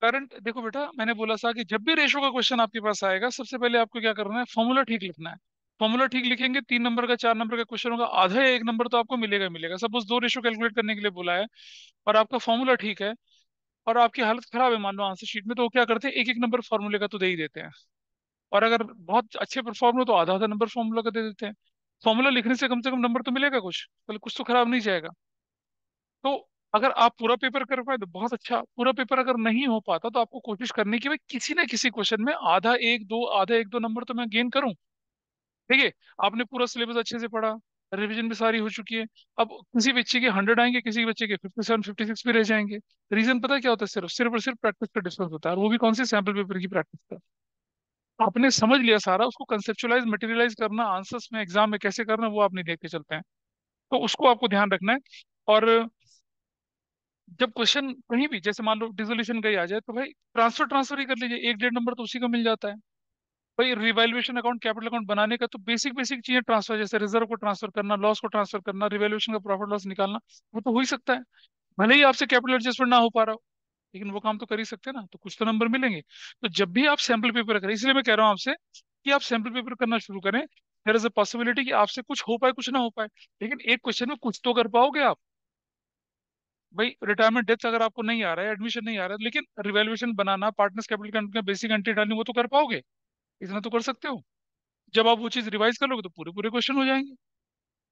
Current देखो बेटा, मैंने बोला था कि जब भी रेशो का क्वेश्चन आपके पास आएगा, सबसे पहले आपको क्या करना है, फॉर्मूला ठीक लिखना है। फॉर्मूला ठीक लिखेंगे, 3 नंबर का 4 नंबर का क्वेश्चन होगा, आधा या 1 नंबर तो आपको मिलेगा ही मिलेगा। सपोज दो रेशो कैलकुलेट करने के लिए बोला है और आपका फॉर्मूला ठीक है, और आपकी हालत खराब है मान लो आंसर शीट में, तो वो क्या करते हैं, एक एक नंबर फॉर्मूले का तो दे ही देते हैं। और अगर बहुत अच्छे परफॉर्म हो तो आधा आधा नंबर फॉर्मूला का दे देते हैं। फॉर्मूला लिखने से कम नंबर तो मिलेगा कुछ, मतलब कुछ तो खराब नहीं जाएगा। तो अगर आप पूरा पेपर कर पाए तो बहुत अच्छा, पूरा पेपर अगर नहीं हो पाता तो आपको कोशिश करनी कि भाई किसी ना किसी क्वेश्चन में आधा एक दो नंबर तो मैं गेन करूं। ठीक है, आपने पूरा सिलेबस अच्छे से पढ़ा, रिवीजन भी सारी हो चुकी है। अब किसी बच्चे के 100 आएंगे, किसी बच्चे के 57 56 भी रह जाएंगे। रीजन पता है क्या होता है, सिर्फ सिर्फ और सिर्फ प्रैक्टिस का डिफरेंस होता है, और वो भी कौन सी, सैम्पल पेपर की प्रैक्टिस का। आपने समझ लिया सारा, उसको कंसेप्चुलाइज मटेरियलाइज करना आंसर्स में एग्जाम में कैसे करना, वो आप नहीं देख के चलते हैं। तो उसको आपको ध्यान रखना है। और जब क्वेश्चन कहीं भी जैसे मान लो डिसोल्यूशन का ही आ जाए, तो भाई ट्रांसफर ट्रांसफर ही कर लीजिए, 1 1.5 नंबर तो उसी का मिल जाता है। भाई रिवैल्यूएशन अकाउंट, कैपिटल अकाउंट बनाने का तो बेसिक बेसिक चीजें ट्रांसफर, जैसे रिजर्व को ट्रांसफर करना, लॉस को ट्रांसफर करना, रिवैल्यूएशन का प्रॉफिट लॉस निकालना, वो तो हो ही सकता है। भले ही आपसे कैपिटल एडजस्टमेंट ना हो पा रहा हो, लेकिन वो काम तो कर ही सकते हैं ना, तो कुछ तो नंबर मिलेंगे। तो जब भी आप सैम्पल पेपर करें, इसलिए मैं कह रहा हूँ आपसे कि आप सैम्पल पेपर करना शुरू करें। देयर इज अ पॉसिबिलिटी कि आपसे कुछ हो पाए कुछ ना हो पाए, लेकिन एक क्वेश्चन में कुछ तो कर पाओगे आप। भाई रिटायरमेंट डेथ अगर आपको नहीं आ रहा है, एडमिशन नहीं आ रहा है, लेकिन रिवैल्यूएशन बनाना, पार्टनर्स कैपिटल का बेसिक एंट्री डालनी, वो तो कर पाओगे, इतना तो कर सकते हो। जब आप वो चीज रिवाइज कर लोगे तो पूरे पूरे क्वेश्चन हो जाएंगे।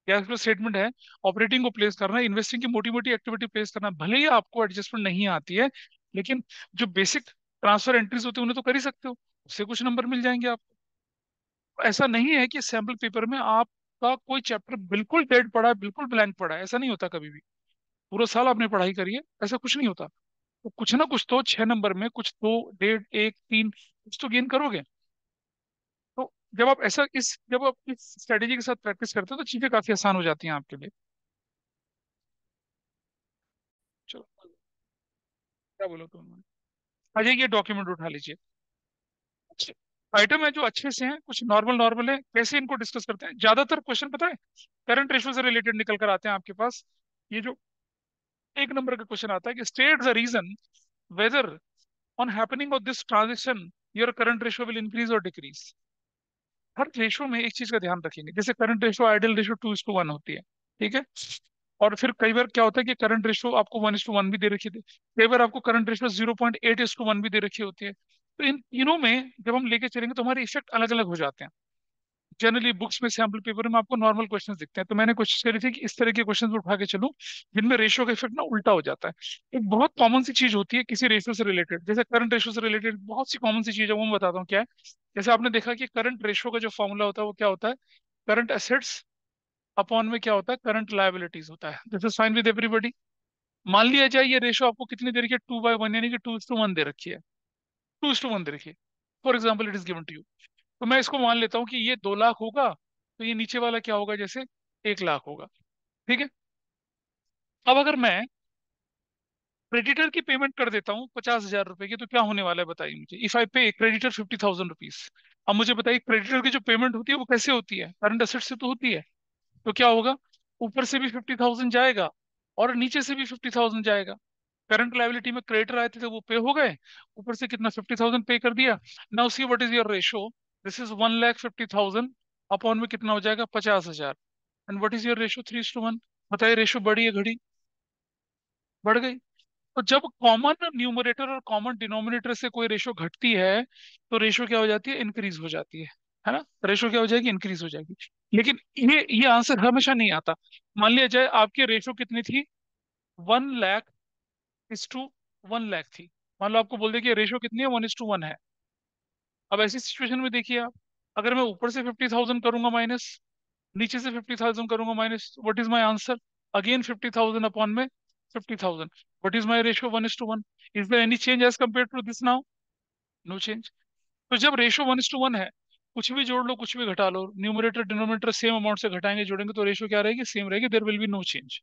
कैश फ्लो स्टेटमेंट है, ऑपरेटिंग को प्लेस करना, इन्वेस्टिंग की मोटी मोटी एक्टिविटी प्लेस करना, भले ही आपको एडजस्टमेंट नहीं आती है, लेकिन जो बेसिक ट्रांसफर एंट्रीज होती है उन्हें तो कर ही सकते हो, उससे कुछ नंबर मिल जाएंगे आपको। ऐसा नहीं है कि सैम्पल पेपर में आपका कोई चैप्टर बिल्कुल डेड पड़ा है, बिल्कुल ब्लैंक पड़ा है, ऐसा नहीं होता कभी भी। पूरा साल आपने पढ़ाई करी है, ऐसा कुछ नहीं होता। तो कुछ ना कुछ तो 6 नंबर में कुछ, दो, डेढ़, एक, तीन, कुछ तो गेन करोगे। तो जब आप इस स्ट्रेटेजी के साथ प्रैक्टिस करते हो तो चीजें काफी आसान हो जाती हैं आपके लिए। चलो, क्या बोलो तुम। आ जाइए, डॉक्यूमेंट उठा लीजिए। अच्छे आइटम है जो अच्छे से हैं, कुछ नॉर्मल नॉर्मल है, कैसे इनको डिस्कस करते हैं। ज्यादातर क्वेश्चन पता है करंट रेशो से रिलेटेड निकल कर आते हैं आपके पास। ये जो 1 नंबर का क्वेश्चन आता है कि state the reason whether on happening of this transaction your current ratio will increase और डिक्रीज। हर रेशो में एक चीज का ध्यान रखेंगे, जैसे करंट रेशो आइडियल रेशो 2:1 होती है। ठीक है, और फिर कई बार क्या होता है कि करंट रेशो आपको 1:1 भी दे रखी थी, कई बार आपको करंट रेशो 0.8:1 भी दे रखी होती है। तो इन तीनों में जब हम लेके चलेंगे तो हमारे इफेक्ट अलग अलग हो जाते हैं। जनरली बुक्स में, सैम्पल पेपर में आपको नॉर्मल क्वेश्चंस दिखते हैं, तो मैंने कोशिश करी थी कि इस तरह के क्वेश्चंस उठा के चलूं जिनमें रेशियो का इफेक्ट ना उल्टा हो जाता है। एक बहुत कॉमन सी चीज होती है किसी रेशियो से रिलेटेड, जैसे करंट रेशियो से रिलेटेड बहुत सी कॉमन सी चीज है, वो मैं बताता हूँ क्या है। जैसे आपने देखा कि करंट रेशियो का जो फॉर्मूला होता है वो क्या होता है, करंट एसेट्स अपॉन में क्या होता है, करंट लायबिलिटीज होता है। This is fine with everybody. मान लिया जाए ये रेशियो आपको कितनी दे रखी है, 2/1, यानी कि 2:1 दे रखी है, 2:1 दे रखी है। For example it is given to you. तो मैं इसको मान लेता हूँ कि ये 2 लाख होगा, तो ये नीचे वाला क्या होगा, जैसे 1 लाख होगा। ठीक है, अब अगर मैं क्रेडिटर की पेमेंट कर देता हूँ 50,000 रुपए की, तो क्या होने वाला है बताइए मुझे। इफ आई पे क्रेडिटर 50,000 रुपीज, अब मुझे बताइए क्रेडिटर की जो पेमेंट होती है वो कैसे होती है, करंट एसेट से तो होती है। तो क्या होगा, ऊपर से भी 50,000 जाएगा और नीचे से भी 50,000 जाएगा। करंट लाइबिलिटी में क्रेडिटर आए थे वो पे हो गए, ऊपर से कितना 50,000 पे कर दिया। Now see what is your ratio, this is 1,50,000 upon में कितना हो जाएगा, 50,000। And what is your ratio, 3:1। बताइए रेशो बढ़ी है घड़ी, बढ़ गई। तो जब कॉमन न्यूमरेटर और कॉमन डिनोमिनेटर से कोई रेशो घटती है, तो रेशो क्या हो जाती है, इंक्रीज हो जाती है ना। रेशो क्या हो जाएगी, इंक्रीज हो जाएगी। लेकिन ये आंसर हमेशा नहीं आता। मान लिया जाए आपकी रेशो कितनी थी, 1 लाख इज टू 1 लाख थी। मान लो आपको बोल दे कि रेशो कितनी है, 1:1 है। अब ऐसी सिचुएशन में देखिए आप, अगर मैं ऊपर से 50,000 करूंगा माइनस, नीचे से 50,000 करूंगा minus, what is my answer, again 50,000 upon में 50,000। What is my ratio, 1:1। Is there any change as compare to this now, no change. तो जब रेशियो 1:1 है, कुछ भी जोड़ लो कुछ भी घटा लो, न्यूमरेटर डिनोमिनेटर सेम अमाउंट से घटाएंगे जोड़ेंगे तो रेशियो क्या रहेगी, सेम रहेगी, there will be no change.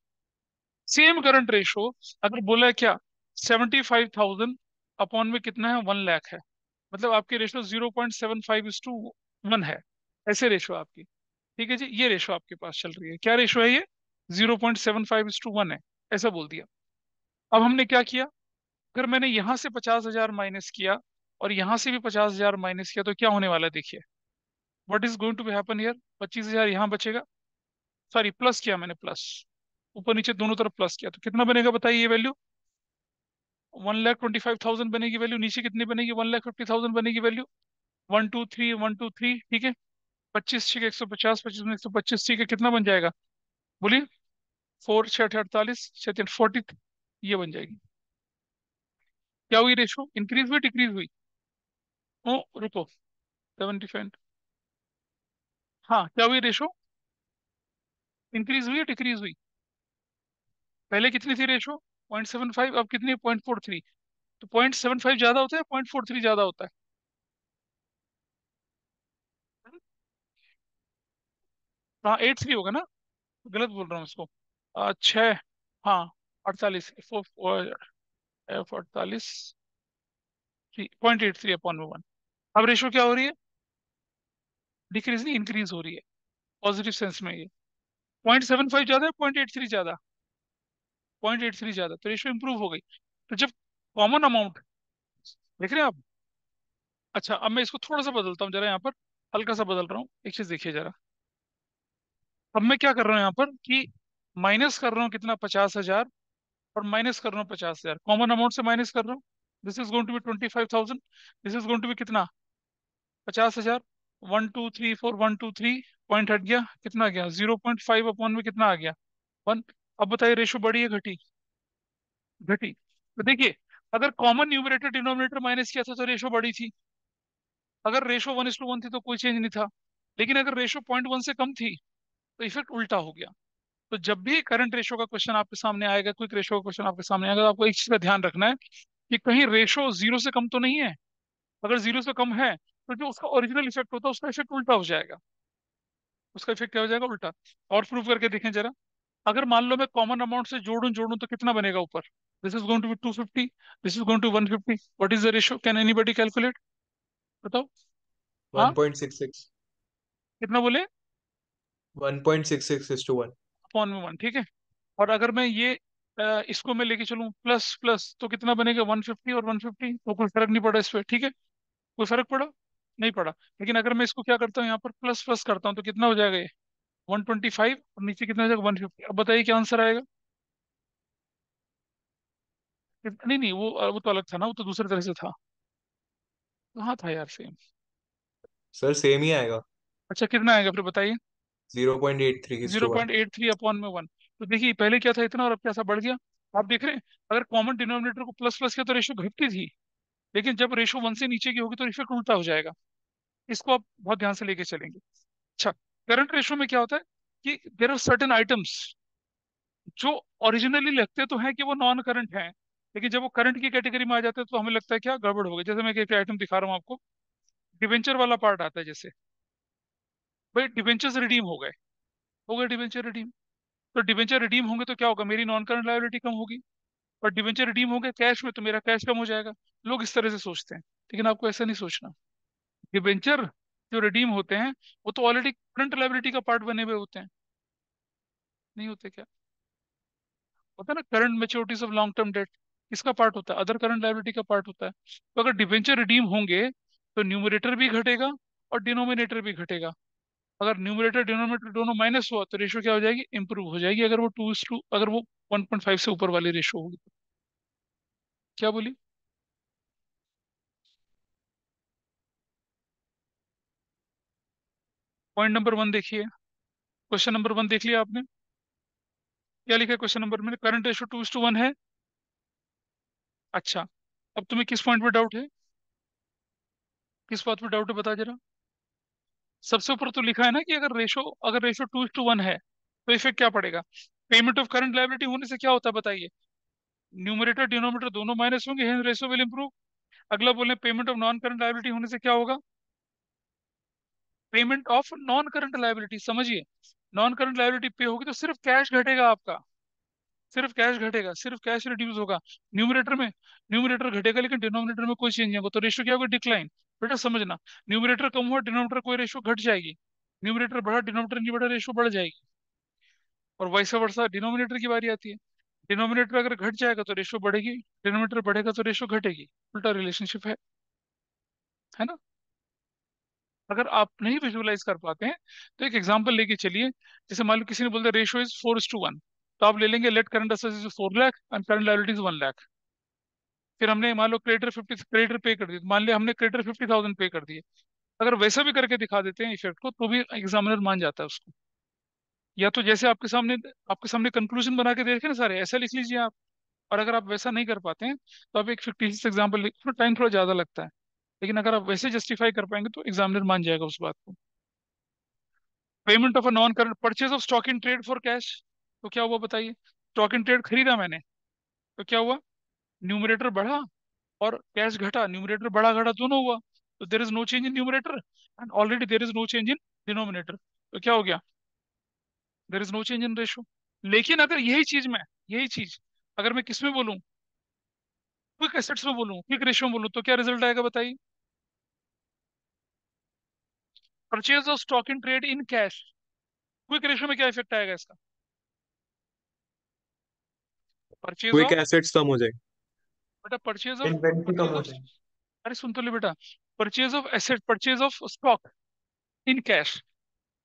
Same current ratio अगर बोला है क्या, 75,000 अपॉन में कितना है, 1 लाख है, मतलब आपकी रेशियो 0.75:1 है। ऐसे रेशियो आपकी। ठीक है जी, ये रेशो आपके पास चल रही है, क्या रेशो है ये, 0.75:1 है, ऐसा बोल दिया। अब हमने क्या किया, अगर मैंने यहां से 50,000 माइनस किया और यहां से भी 50,000 माइनस किया तो क्या होने वाला है देखिए। What is going to be happen here? 25,000 यहाँ बचेगा। सॉरी, प्लस किया मैंने, प्लस, ऊपर नीचे दोनों तरफ प्लस किया तो कितना बनेगा बताइए ये वैल्यू। 1,25,000 बनेगी वैल्यू। नीचे कितनी बनेगी? 1,50,000 बनेगी वैल्यू। 1 2 3 1 2 3, ठीक है। 25 6 150, 25 में 125, ठीक है। कितना बन जाएगा बोलिए? 4 6 48, 6 40, ये बन जाएगी। क्या हुई रेशो? इंक्रीज हुई डिक्रीज हुई? ओ रुको, 75। हाँ, क्या हुई रेशो? इंक्रीज हुई या डिक्रीज हुई? पहले कितनी थी रेशो? 0.75, अब कितनी? 0.43। तो 0.75 ज्यादा होता है, 0.43 ज्यादा होता है? हाँ, 8 3 होगा ना? गलत बोल रहा हूँ इसको। 6, हाँ, 48, 48, 0.83/1। अब रेशो क्या हो रही है? डिक्रीज नहीं, इंक्रीज हो रही है। पॉजिटिव सेंस में ये 0.75 ज्यादा है, 0.83 ज्यादा? 0.83 ज्यादा, तो रेशियो इंप्रूव हो गई। तो जब कॉमन अमाउंट, देख रहे हैं आप? अच्छा, अब मैं इसको थोड़ा सा बदलता हूँ जरा यहाँ पर, हल्का सा बदल रहा हूँ। एक चीज देखिए जरा। अब मैं क्या कर रहा हूँ यहाँ पर कि माइनस कर रहा हूँ कितना? 50,000, और माइनस कर रहा हूँ 50,000, कॉमन अमाउंट से माइनस कर रहा हूँ। This is going to be 25,000। This is going to be कितना? 50,000। 1 2 3 4, 1 2 3, पॉइंट हट गया, कितना आ गया? 0.5/1 में कितना आ गया? 1। अब बताइए रेशो बढ़ी है घटी? घटी। तो देखिए, अगर कॉमन न्यूमरेटर डिनोमिनेटर माइनस किया था तो रेशो बढ़ी थी। अगर रेशो 1:1 थी तो कोई चेंज नहीं था। लेकिन अगर रेशो 0.1 से कम थी तो इफेक्ट उल्टा हो गया। तो जब भी करंट रेशो का क्वेश्चन आपके सामने आएगा, क्विक रेशो का क्वेश्चन आपके सामने आएगा, तो आपको एक चीज का ध्यान रखना है कि कहीं रेशो 0 से कम तो नहीं है। अगर 0 से कम है तो जो उसका ओरिजिनल इफेक्ट होता है उसका इफेक्ट उल्टा हो जाएगा। उसका इफेक्ट क्या हो जाएगा? उल्टा। और प्रूव करके देखें जरा। अगर मान लो मैं कॉमन अमाउंट से जोड़ूं जोड़ूं तो कितना बनेगा ऊपर? This is going to be 250, this is going to 150। What is the ratio? Can anybody calculate? बताओ। हाँ, 1.66। कितना बोले? 1.66:1। अपॉन में 1, ठीक है। और अगर मैं ये इसको मैं लेके चलूं प्लस प्लस तो कितना बनेगा? 150 और 150, तो कोई फर्क नहीं पड़ा इस पे, ठीक है। कोई फर्क पड़ा? नहीं पड़ा। लेकिन अगर मैं इसको क्या करता हूँ यहाँ पर प्लस प्लस करता हूँ तो कितना हो जाएगा ये? 125, और नीचे कितना हो जाएगा? 150। अब बताइए क्या आंसर आएगा? नहीं नहीं, वो तो अलग था ना, वो तो दूसरी तरह से था। कहाँ था यार सेम? सर सेम ही आएगा। अच्छा, कितना आएगा फिर बताइए? 0.83:1। 0.83/1। तो देखिए, पहले क्या था इतना और अब कैसा बढ़ गया। आप देख रहे हैं? अगर कॉमन डिनोमिनेटर को प्लस प्लस किया तो रेशो घटती थी। लेकिन जब रेशो 1 से नीचे की होगी तो इफेक्ट उल्टा हो जाएगा। इसको आप बहुत ध्यान से लेके चलेंगे। अच्छा, करंट रेशो में क्या होता है कि देर आर सर्टेन आइटम्स जो ओरिजिनली लगते तो हैं कि वो नॉन करंट हैं, लेकिन जब वो करंट की कैटेगरी में आ जाते हैं तो हमें लगता है क्या गड़बड़ हो गई। जैसे मैं एक आइटम दिखा रहा हूँ आपको। डिवेंचर वाला पार्ट आता है जैसे। भाई डिवेंचर्स रिडीम हो गए डिवेंचर रिडीम। तो डिवेंचर रिडीम होंगे तो क्या होगा? मेरी नॉन करंट लायबिलिटी कम होगी। और डिवेंचर रिडीम हो गए कैश में तो मेरा कैश कम हो जाएगा। लोग इस तरह से सोचते हैं, लेकिन आपको ऐसा नहीं सोचना। डिवेंचर जो रिडीम होते हैं वो तो ऑलरेडी करंट लायबिलिटी का पार्ट बने हुए होते हैं। नहीं होते क्या? होता है ना, current maturities of long term date, किसका पार्ट होता है? अदर करंट लायबिलिटी का पार्ट होता है। तो अगर डिवेंचर रिडीम होंगे तो न्यूमरेटर भी घटेगा और डिनोमिनेटर भी घटेगा। अगर न्यूमरेटर डिनोमिनेटर दोनों माइनस हुआ तो रेशो क्या हो जाएगी? इंप्रूव हो जाएगी। अगर वो 2:2, अगर वो 1.5 से ऊपर वाली रेशो होगी तो। क्या बोली? पॉइंट नंबर 1 देखिए। क्वेश्चन नंबर 1 देख लिया आपने? क्या लिखा है क्वेश्चन नंबर में? करंट रेशो 2:1 है। अच्छा, अब तुम्हें किस पॉइंट पे डाउट है? किस बात पे डाउट है बता जरा। सबसे ऊपर तो लिखा है ना कि अगर रेशो 2:1 है तो इफेक्ट क्या पड़ेगा? पेमेंट ऑफ करंट लायबिलिटी होने से क्या होता है बताइए? न्यूमरेटर डिनोमिनेटर दोनों माइनस होंगे, हेंस रेशो विल इंप्रूव। अगला बोले payment of non current liability होने से क्या होगा? Payment of non current liability, समझिए। नॉन करंट लायबिलिटी पे होगी तो सिर्फ कैश घटेगा आपका। सिर्फ कैश घटेगा, सिर्फ कैश रिड्यूस होगा न्यूमरेटर में। न्यूमरेटर घटेगा लेकिन डिनोमिनेटर में कोई चेंज नहीं होगा, तो रेशियो क्या होगा? डिक्लाइन। बेटा समझना, न्यूमरेटर कम हुआ डिनोमिनेटर कोई रेशियो घट जाएगी। न्यूमरेटर बढ़ा डिनोमिनेटर नहीं बढ़ा, रेशियो बढ़ जाएगी। और वाइस वर्सा डिनोमिनेटर की बारी आती है। डिनोमिनेटर अगर घट जाएगा तो रेशो बढ़ेगी, डिनोमिनेटर बढ़ेगा तो रेशो घटेगी, उल्टा रिलेशनशिप है ना। अगर आप नहीं विजुअलाइज कर पाते हैं तो एक एग्जांपल लेके चलिए। जैसे मान लो किसी ने बोल दिया रेशियो इज 4:1, तो आप ले लेंगे let current assets is 4 lakh and current liabilities 1 lakh. फिर हमने मान लो क्रेडिटर पे कर दिया, मान लिया हमने क्रेडिटर 50,000 पे कर दिए। अगर वैसा भी करके दिखा देते हैं इफेक्ट को तो भी एग्जामिनर मान जाता है उसको। या तो जैसे आपके सामने कंक्लूजन बना के देखे ना सारे, ऐसा लिख लीजिए आप। और अगर आप वैसा नहीं कर पाते हैं तो आप एक फिक्टिशियस एग्जाम्पल लिख, उसमें टाइम थोड़ा ज्यादा लगता है, लेकिन अगर आप वैसे जस्टिफाई कर पाएंगे तो एग्जामिनर मान जाएगा उस बात को। Payment of a non current purchase of stock in trade for cash, तो क्या हुआ बताइए। स्टॉक इन ट्रेड खरीदा मैंने, तो क्या हुआ, न्यूमरेटर बढ़ा और कैश घटा, न्यूमरेटर बढ़ा घटा दोनों हुआ, तो there is no change in numerator and already there is no change in denominator, तो क्या हो गया, there is no change in ratio. लेकिन अगर यही चीज अगर मैं किस में बोलूं, क्विक एसेट्स में बोलूं, क्विक रेशियो में बोलूं, तो क्या रिजल्ट आएगा बताइए। Purchase of stock in trade in cash, quick ratio में क्या इफेक्ट आएगा इसका। परचेज क्विक ऑफ, एसेट्स कम हो जाएगी। बेटा purchase of, inventory come purchase हो ऑफ, जाएगी। अरे सुन तो ले बेटा, purchase of asset, purchase of stock in cash,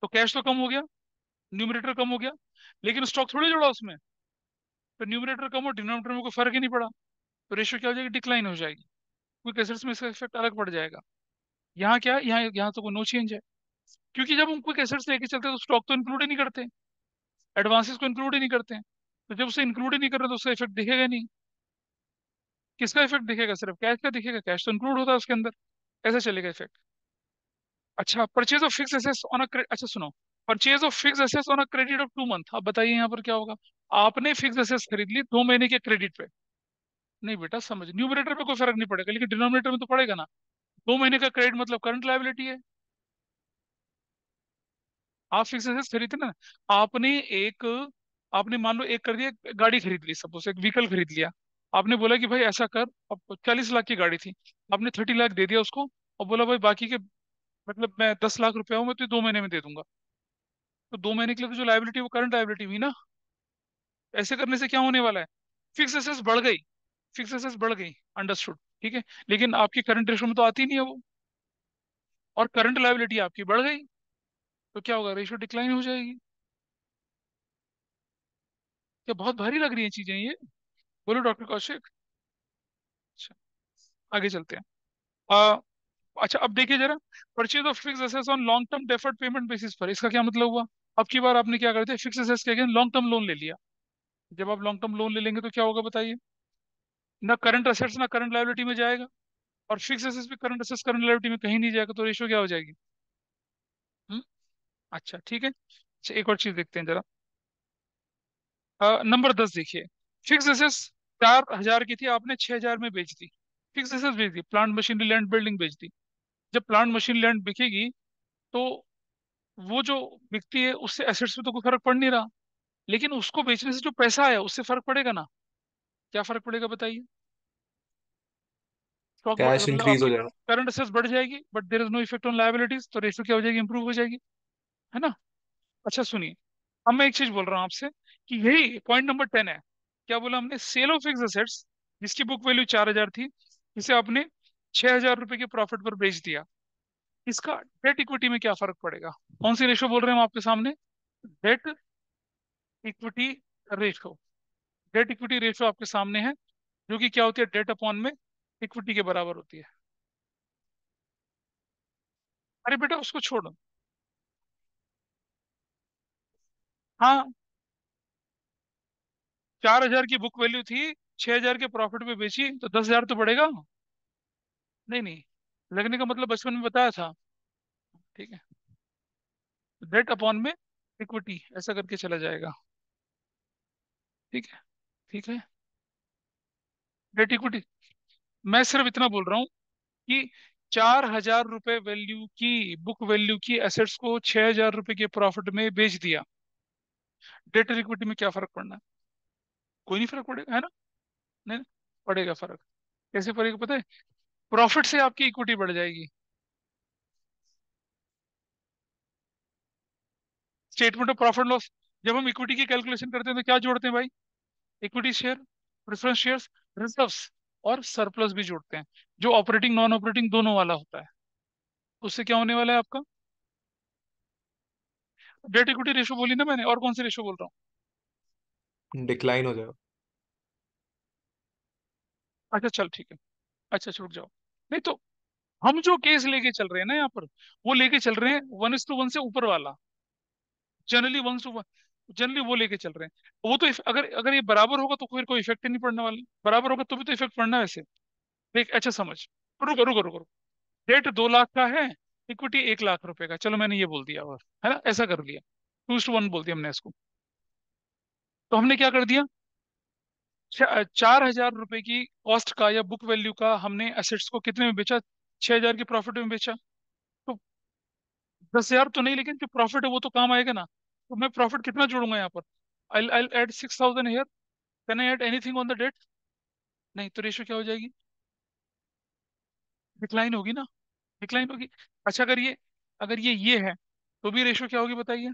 तो कैश तो कम हो गया, न्यूमरेटर कम हो गया, लेकिन स्टॉक थोड़ी जोड़ा उसमें, तो न्यूमरेटर कम और डिनोमिनेटर में कोई फर्क ही नहीं पड़ा, तो रेशियो क्या हो जाएगी, डिक्लाइन हो जाएगी। क्विक एसेट्स में इसका इफेक्ट अलग पड़ जाएगा। यहाँ क्या है, यहाँ तो कोई नो चेंज है, क्योंकि जब हम क्विक एसेट्स लेके चलते हैं तो स्टॉक तो इंक्लूड ही नहीं करते, एडवांसेस को इंक्लूड ही नहीं करते हैं। तो जब उसे इंक्लूड ही नहीं कर रहे तो उसका इफेक्ट दिखेगा नहीं। किसका इफेक्ट दिखेगा, सिर्फ कैश का दिखेगा, कैश तो इंक्लूड होता है उसके अंदर, ऐसा चलेगा इफेक्ट। अच्छा, purchase of fix assets on a, अच्छा सुनो, purchase of fix assets on a credit of 2 month, आप बताइए यहाँ पर क्या होगा। आपने फिक्स एसेट्स खरीद ली 2 महीने के क्रेडिट पे, नहीं बेटा समझ, न्यूमरेटर पे कोई फर्क नहीं पड़ेगा लेकिन डिनोमिनेटर में तो पड़ेगा ना। 2 महीने का क्रेडिट मतलब करंट लायबिलिटी है। आप फिक्स एसेट्स खरीदते ना, आपने एक आपने मान लो एक कर दिया, गाड़ी खरीद ली, सपोज एक व्हीकल खरीद लिया। आपने बोला कि भाई ऐसा कर, अब 40 लाख की गाड़ी थी, आपने 30 लाख दे दिया उसको, और बोला भाई बाकी के, मतलब मैं 10 लाख रुपया हूँ मैं तो 2 महीने में दे दूंगा। तो 2 महीने के लिए तो जो लाइबिलिटी वो करंट लाइबिलिटी हुई ना। ऐसे करने से क्या होने वाला है, फिक्स एसेट्स बढ़ गई, फिक्स एसेट्स बढ़ गई, अंडरस्टूड, ठीक है, लेकिन आपकी करंट रेशो में तो आती नहीं है वो, और करंट लाइबिलिटी आपकी बढ़ गई, तो क्या होगा, रेशियो डिक्लाइन हो जाएगी। क्या बहुत भारी लग रही है चीजें ये, बोलो डॉक्टर कौशिक। अच्छा, आगे चलते हैं। आ, अच्छा अब देखिए जरा, purchase of fix assets on long term deferred payment basis पर, इसका क्या मतलब हुआ। अब की बार आपने क्या करते हैं, फिक्स एसेट्स के अगेंस्ट लॉन्ग टर्म लोन ले लिया। जब आप लॉन्ग टर्म लोन ले लेंगे तो क्या होगा बताइए, ना करंट एसेट्स ना करंट लायबिलिटी में जाएगा, और फिक्स एसेट्स भी करंट एसेट्स करंट लायबिलिटी में कहीं नहीं जाएगा, तो रेशियो क्या हो जाएगी। हम्म, अच्छा ठीक है। अच्छा एक और चीज देखते हैं जरा, नंबर 10 देखिए, फिक्स एसेट्स 4,000 की थी, आपने 6,000 में बेच दी, फिक्स एसेट्स बेच दी, प्लांट मशीनरी लैंड बिल्डिंग बेच दी। जब प्लांट मशीन लैंड बिकेगी तो वो जो बिकती है उससे एसेट्स में तो कोई फर्क पड़ नहीं रहा, लेकिन उसको बेचने से जो पैसा आया उससे फर्क पड़ेगा ना। क्या फर्क पड़ेगा बताइए। स्टॉक कैश मतलब इंक्रीज हो आपकी जाएगा। करंट एसेट्स बढ़ जाएगी but there is no effect on liabilities, तो रेशियो क्या हो जाएगी, इंप्रूव हो जाएगी, है ना। अच्छा सुनिए, अब मैं एक चीज बोल रहा हूँ आपसे कि यही पॉइंट नंबर 10 है। क्या बोला हमने, सेल ऑफ फिक्स एसेट्स जिसकी बुक वैल्यू 4,000 थी, इसे आपने 6,000 रुपए के प्रॉफिट पर बेच दिया, इसका डेट इक्विटी में क्या फर्क पड़ेगा। कौन सी रेशो बोल रहे हैं हम आपके सामने, debt equity ratio. Debt equity ratio आपके सामने है, जो कि क्या होती है, डेट अपॉन में इक्विटी के बराबर होती है। अरे बेटा उसको छोड़ो, हाँ, 4,000 की बुक वैल्यू थी, 6,000 के प्रॉफिट पे बेची तो 10,000 तो बढ़ेगा। नहीं नहीं, लगने का मतलब बचपन में बताया था, ठीक है, डेट अपॉन में इक्विटी ऐसा करके चला जाएगा, ठीक है, ठीक है, डेट इक्विटी। मैं सिर्फ इतना बोल रहा हूँ कि 4,000 रुपए वैल्यू की बुक वैल्यू की एसेट्स को 6,000 रुपए के प्रॉफिट में बेच दिया, डेट और इक्विटी में क्या फर्क पड़ना है, कोई नहीं फर्क पड़ेगा, है ना। नहीं, पड़ेगा फर्क। कैसे पड़ेगा पता है, प्रॉफिट से आपकी इक्विटी बढ़ जाएगी। स्टेटमेंट ऑफ प्रॉफिट लॉस, जब हम इक्विटी की कैलकुलेशन करते हैं तो क्या जोड़ते हैं भाई, equity share, preference shares, reserves और सरप्लस भी जोड़ते हैं, जो ऑपरेटिंग नॉन ऑपरेटिंग दोनों वाला होता है। उससे क्या होने वाला है आपका? डेट इक्विटी रेशो बोली ना मैंने, और कौन सी रेशो बोल रहा हूँ? डिक्लाइन हो जाएगा। अच्छा चल ठीक है। अच्छा छूट जाओ। नहीं तो हम जो केस लेके चल रहे हैं ना यहाँ पर, वो लेके चल रहे हैं 1:1 से ऊपर वाला। जनरली 1:1, जनरली वो लेके चल रहे हैं। वो तो अगर अगर ये बराबर होगा तो फिर कोई इफेक्ट ही नहीं पड़ने वाला। बराबर होगा तो भी तो इफेक्ट पड़ना है वैसे। देख अच्छा समझ। रुको रुको रुको रुको। डेट 2 लाख का है, इक्विटी 1 लाख रुपए का, चलो मैंने ये बोल दिया, और है ना, ऐसा कर लिया, 2:1 बोल दिया हमने इसको। तो हमने क्या कर दिया, 4,000 रुपए की कॉस्ट का या बुक वैल्यू का हमने एसेट्स को कितने में बेचा? 6,000 की प्रॉफिट में बेचा। तो 10,000 तो नहीं, लेकिन जो प्रॉफिट है वो तो काम आएगा ना। तो मैं प्रॉफिट कितना जोड़ूंगा यहाँ पर? I add 6,000 here. Can I add anything on the debt? नहीं, तो रेशियो क्या हो जाएगी? डिक्लाइन होगी ना, डिक्लाइन होगी। अच्छा अगर ये है, तो भी रेशियो क्या होगी बताइए?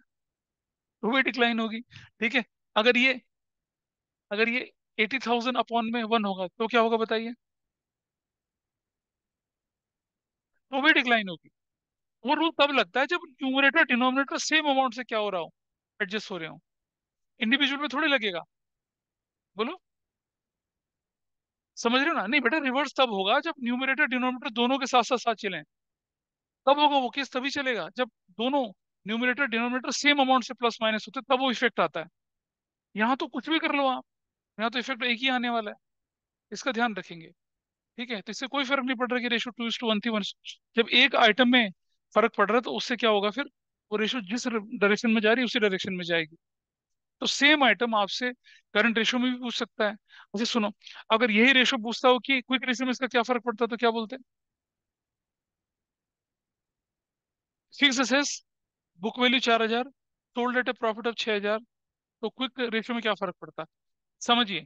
तो भी डिक्लाइन होगी। ठीक है। अगर ये अगर ये 80,000 अपॉन में 1 होगा तो क्या होगा बताइए? तो भी डिक्लाइन होगी। वो रूल तब लगता है जब न्यूमरेटर डिनोमिनेटर सेम अमाउंट से क्या हो रहा हो, एडजस्ट हो रहे हो। इंडिविजुअल में थोड़ी लगेगा। बोलो, समझ रहे हो ना? नहीं बेटा, रिवर्स तब होगा जब न्यूमरेटर डिनोमिनेटर दोनों के साथ साथ साथ चलें। तब होगा वो केस, तभी चलेगा जब दोनों न्यूमरेटर डिनोमिनेटर सेम अमाउंट से प्लस माइनस होते, तब वो इफेक्ट आता है। यहाँ तो कुछ भी कर लो आप, यहाँ तो इफेक्ट एक ही आने वाला है। इसका ध्यान रखेंगे। ठीक है, तो इससे कोई फर्क नहीं पड़ रहा कि रेशो 2:1 थी 1। जब एक आइटम में फर्क पड़ रहा है तो उससे क्या होगा फिर? वो रेशो जिस डायरेक्शन में जा रही है उसी डायरेक्शन में जाएगी। तो सेम आइटम आपसे करंट रेशो में भी पूछ सकता है। अच्छा सुनो, अगर यही रेशो पूछता हो कि क्विक रेशो में इसका क्या फर्क पड़ता है, तो क्या बोलते हैं? Fix assess, book value 4,000, sold at A profit of 6,000, तो क्विक रेशो में क्या फर्क पड़ता है? समझिए,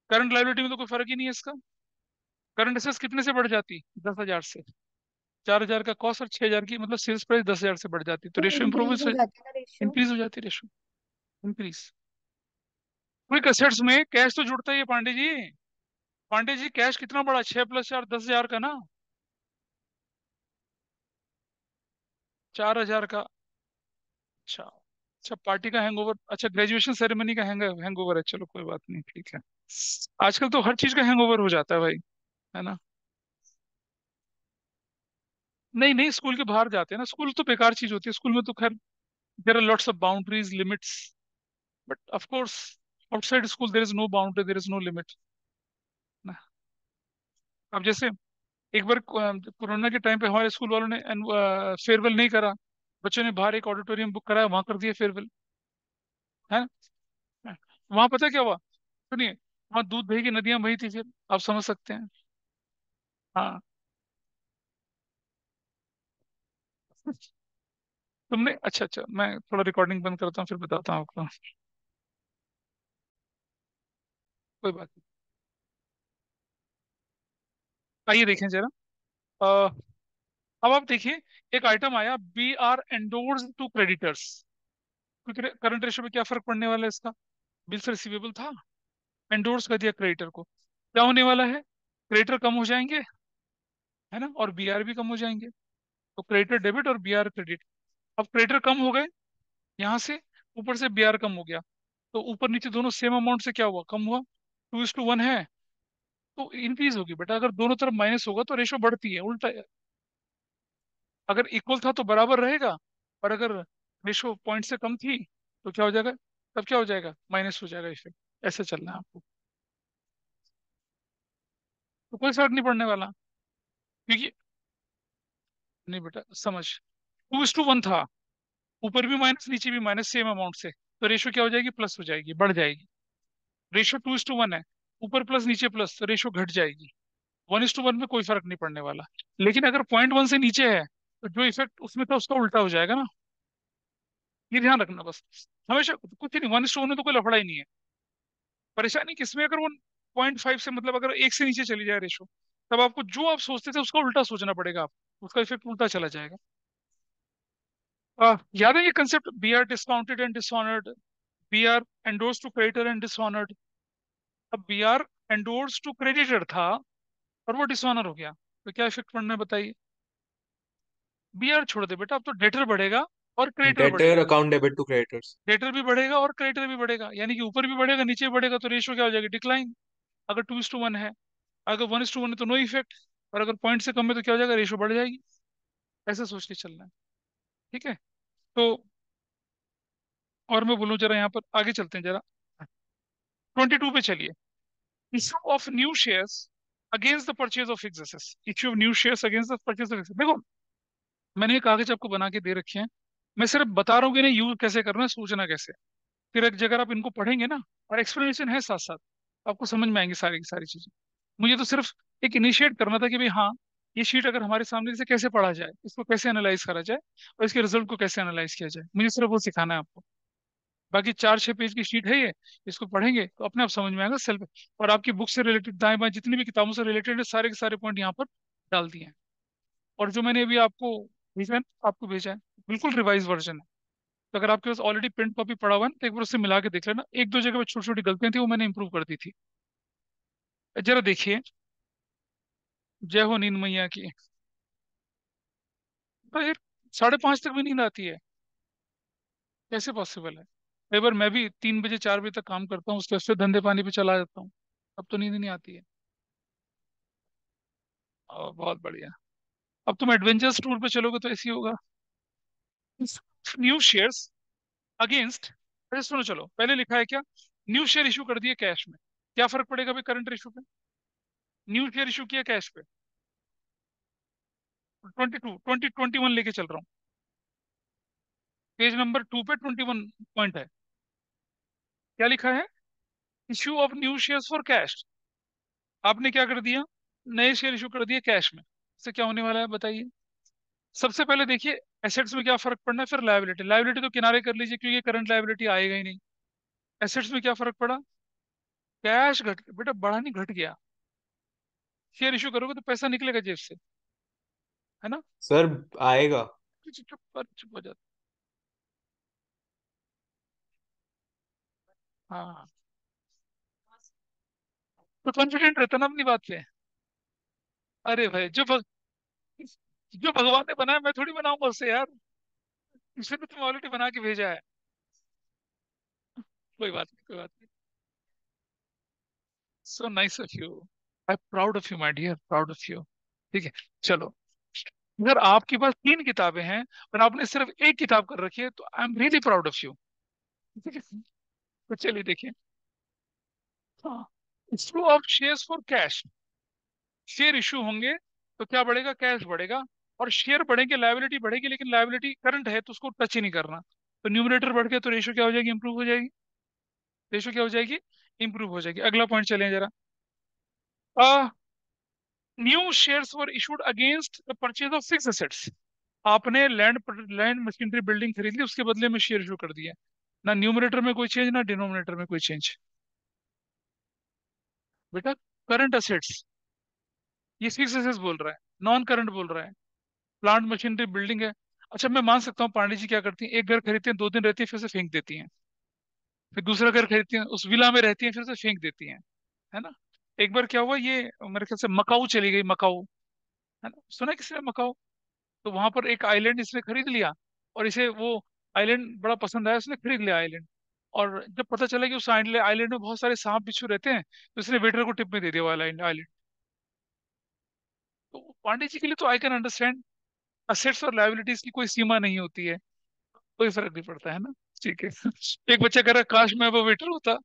करंट लायबिलिटी में तो कोई फर्क ही नहीं है इसका। करंट असेस कितने से बढ़ जाती? 10,000 से। 4,000 का कॉस्ट और 6,000 की मतलब सेल्स प्राइस 10,000 से बढ़ जाती, तो तो रेशियो इंप्रूव, इंक्रीज हो जाती है ना रेशियो। इंक्रीज हो जाती है रेशियो, इंक्रीज। क्विक असेट्स में कैश तो जुड़ता ही है पांडे जी। पांडे जी कैश कितना बड़ा, 6 + 4 10,000 का ना। 4,000 का। अच्छा अच्छा, पार्टी का हैंगओवर, अच्छा ग्रेजुएशन सेरेमनी का हैंगओवर है, चलो कोई बात नहीं, ठीक है। आजकल तो हर चीज का हैंगओवर हो जाता है भाई, है ना। नहीं नहीं, स्कूल के बाहर जाते हैं ना, स्कूल तो बेकार चीज होती है, स्कूल में तो खैर there are lots of boundaries limits, but of course outside school there is no boundary, there is no limit ना। अब जैसे एक बार कोरोना के टाइम पे हमारे स्कूल वालों ने फेयरवेल नहीं करा, बच्चों ने बाहर एक ऑडिटोरियम बुक कराया, वहां कर दिया फेयरवेल, है ना। वहां पता है क्या हुआ? सुनिए, वहां दूध दही की नदियां बही थी, फिर आप समझ सकते हैं। हाँ। तुमने, अच्छा अच्छा, मैं थोड़ा रिकॉर्डिंग बंद करता हूँ फिर बताता हूँ आपको। कोई बात नहीं। आइए देखें जरा। अ, अब आप देखिए, एक आइटम आया, B R endorse to creditors. Current ratio में क्या फर्क पड़ने वाला है इसका? बिल्स रिसीवेबल था, एंडोर्स कर दिया क्रेडिटर को, क्या होने वाला है? क्रेडिटर कम हो जाएंगे, है ना, और बीआर भी कम हो जाएंगे। तो क्रेडिटर डेबिट और बीआर क्रेडिट। अब क्रेडिटर कम हो गए यहाँ से, ऊपर से बीआर कम हो गया, तो ऊपर नीचे दोनों सेम अमाउंट से क्या हुआ, कम हुआ। 2:1 है, तो इंक्रीज होगी बेटा। अगर दोनों तरफ माइनस होगा तो रेशो बढ़ती है, उल्टा। अगर इक्वल था तो बराबर रहेगा, और अगर रेशो पॉइंट से कम थी तो क्या हो जाएगा? तब क्या हो जाएगा? माइनस हो जाएगा इफेक्ट। ऐसे चलना है आपको, तो कोई फर्क नहीं पड़ने वाला, क्योंकि नहीं बेटा समझ, 2:1 था, ऊपर भी माइनस नीचे भी माइनस सेम अमाउंट से, तो रेशो क्या हो जाएगी? प्लस हो जाएगी, बढ़ जाएगी। रेशो 2:1 है, ऊपर प्लस नीचे प्लस, तो रेशो घट जाएगी। 1:1 में कोई फर्क नहीं पड़ने वाला। लेकिन अगर 0.1 से नीचे है, तो जो इफेक्ट उसमें था उसका उल्टा हो जाएगा ना। ये ध्यान रखना बस, हमेशा कुछ नहीं, 1:1 में तो कोई लफड़ा ही नहीं है। परेशानी किसमें, अगर वो 0.5 से मतलब अगर एक से नीचे चली जाए रेशो, तब आपको जो आप सोचते थे उसका उल्टा सोचना पड़ेगा, आप उसका इफेक्ट उल्टा चला जाएगा। याद है ये concept, B R discounted and dishonoured, B R endorse to creditor and dishonoured. अब B R endorse to creditor था और वो डिसऑनर हो गया, तो क्या इफेक्ट पड़ना है बताइए? बी आर छोड़ दे बेटा, अब तो डेटर बढ़ेगा और क्रेडिटर डेटर बढ़ेगा। Account debit to creditors. Debtor भी बढ़ेगा और क्रेडिटर भी बढ़ेगा, यानी कि ऊपर भी बढ़ेगा नीचे भी बढ़ेगा, तो रेशियो क्या हो जाएगी? डिक्लाइन। अगर 2:1 है, अगर 1:1 है तो नो इफेक्ट, और अगर पॉइंट से कम है तो क्या हो जाएगा? रेशियो बढ़ जाएगी। ऐसे सोच के चलना है। ठीक है। तो और मैं बोलूं जरा, यहाँ पर आगे चलते हैं जरा। 22 पे चलिए। Issue of new shares against the purchase of fix assets. Issue of new shares against the purchase of, देखो मैंने ये कागज आपको बना के दे रखे हैं, मैं सिर्फ बता रहा हूँ कि नहीं यूज कैसे करना है, सोचना कैसे है। फिर एक जगह आप इनको पढ़ेंगे ना, और एक्सप्लेनेशन है साथ साथ, आपको समझ में आएंगी सारी की सारी चीजें। मुझे तो सिर्फ एक इनिशिएट करना था कि भाई हाँ, ये शीट अगर हमारे सामने से कैसे पढ़ा जाए, इसको कैसे एनालाइज करा जाए, और इसके रिजल्ट को कैसे एनालाइज किया जाए, मुझे सिर्फ वो सिखाना है आपको। बाकी 4-6 पेज की शीट है ये, इसको पढ़ेंगे तो अपने आप समझ में आएगा सेल्फ। और आपकी बुक से रिलेटेड दाएं बाएं जितनी भी किताबों से रिलेटेड है, सारे के सारे पॉइंट यहाँ पर डाल दिए हैं। और जो मैंने अभी आपको भेजा है, आपको भेजा है, बिल्कुल रिवाइज वर्जन है। तो अगर आपके पास ऑलरेडी प्रिंट कॉपी पड़ा हुआ है ना, तो एक बार उससे मिला के देख लेना, एक दो जगह पे छोटी छोटी गलतियां थी वो मैंने इंप्रूव कर दी थी। जरा देखिए। जय हो नींद मैया की। तो यार 5:30 तक भी नींद आती है? कैसे पॉसिबल है? कई बार मैं भी 3 बजे 4 बजे तक काम करता हूँ, उसके बाद फिर धंधे पानी पे चला जाता हूँ, अब तो नींद नहीं आती है। बहुत बढ़िया। अब तुम एडवेंचर्स टूर पे चलोगे तो ऐसी होगा। न्यू शेयर्स अगेंस्ट, अरे सुनो, चलो पहले लिखा है क्या? न्यू शेयर इशू कर दिए कैश में, क्या फर्क पड़ेगा भाई करंट रेशो पे? न्यू शेयर इशू किया कैश पे, 21 लेके चल रहा हूँ, पेज नंबर 2 पे 21 पॉइंट है। क्या लिखा है? Issue of new shares for cash. आपने क्या कर दिया? नए शेयर इशू कर दिए कैश में। इससे क्या होने वाला है बताइए? सबसे पहले देखिए, एसेट्स में क्या फर्क पड़ना है, फिर लायबिलिटी। लायबिलिटी तो किनारे कर लीजिए क्योंकि करंट लायबिलिटी आएगा ही नहीं। एसेट्स में क्या फर्क पड़ा? कैश घट बेटा, बढ़ा नहीं घट गया। शेयर इशू करोगे तो पैसा निकलेगा जेब से, है ना? सर आएगा। चुप चुप चुप हो जाता। हाँ, तो कॉन्फिडेंट रहता ना अपनी बात पे। अरे भाई, जो भगवान ने बनाया मैं थोड़ी बनाऊंगा उससे यार। इसने तो तुम ऑलरेडी बना के भेजा है। कोई बात नहीं, कोई बात नहीं। So nice of you. I proud of you my dear, proud of you. ठीक है। चलो, अगर आपके पास 3 किताबें हैं और आपने सिर्फ एक किताब कर रखी है, तो I am really proud of you. ठीक है। तो चलिए देखिए। हाँ, issue of shares for cash. Share issue होंगे तो क्या बढ़ेगा? कैश बढ़ेगा। और शेयर बढ़ेंगे, लायबिलिटी बढ़ेगी, लेकिन लायबिलिटी करंट है तो उसको टच ही नहीं करना। तो न्यूमरेटर बढ़ गया तो रेशियो क्या हो जाएगी? इंप्रूव हो जाएगी। रेशियो क्या हो जाएगी? इंप्रूव हो जाएगी। अगला पॉइंट चलें जरा। New shares were issued against the purchase of fix assets. आपने लैंड मशीनरी बिल्डिंग खरीद ली, उसके बदले में शेयर इशू कर दिया। ना न्यूमरेटर में कोई चेंज, ना डिनोमिनेटर में कोई चेंज। बेटा, करंट असेट्स, ये फिक्स एसेट्स बोल रहा है, नॉन करंट बोल रहा है। प्लांट मशीनरी बिल्डिंग है। अच्छा, मैं मान सकता हूँ पांडे जी क्या करती हैं, एक घर खरीदती हैं, 2 दिन रहती है, फिर से फेंक देती हैं। फिर दूसरा घर खरीदती हैं, उस विला में रहती हैं, फिर से फेंक देती हैं। है ना? एक बार क्या हुआ, ये मेरे ख्याल से मकाऊ चली गई, मकाऊ। है ना, सुना है किसी ने मकाऊ? तो वहां पर एक आइलैंड इसने खरीद लिया, और इसे वो आइलैंड बड़ा पसंद आया, उसने खरीद लिया आइलैंड। और जब पता चला कि उस आइलैंड में बहुत सारे सांप बिच्छू रहते हैं, तो इसने वेटर को टिप में दे दिया वो आइलैंड आइलैंड। तो पांडे जी के लिए तो आई कैन अंडरस्टैंड, असेट्स और लायबिलिटीज की कोई सीमा नहीं होती है, कोई फर्क नहीं पड़ता, है ना? ठीक है। एक बच्चा कह रहा है, काश मैं वो वेटर होता।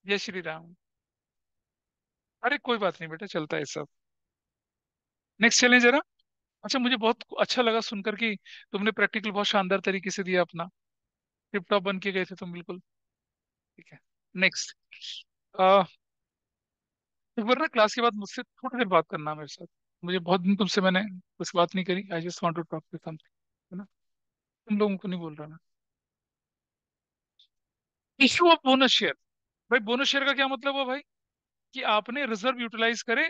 जय श्री राम। अरे कोई बात नहीं बेटा, चलता है सब। नेक्स्ट चलें जरा। अच्छा, मुझे बहुत अच्छा लगा सुनकर कि तुमने प्रैक्टिकल बहुत शानदार तरीके से दिया अपना, टिप टॉप बन के गए थे तुम बिल्कुल। ठीक है। नेक्स्ट। एक बार ना क्लास के बाद मुझसे थोड़ी देर बात करना मेरे साथ। मुझे बहुत दिन तुमसे मैंने कुछ बात नहीं करी, I just want to talk to something, है ना? तुम लोगों को नहीं बोल रहा ना। Issue of bonus share. भाई, बोनस शेयर का क्या मतलब है भाई? कि आपने रिजर्व यूटिलाइज करे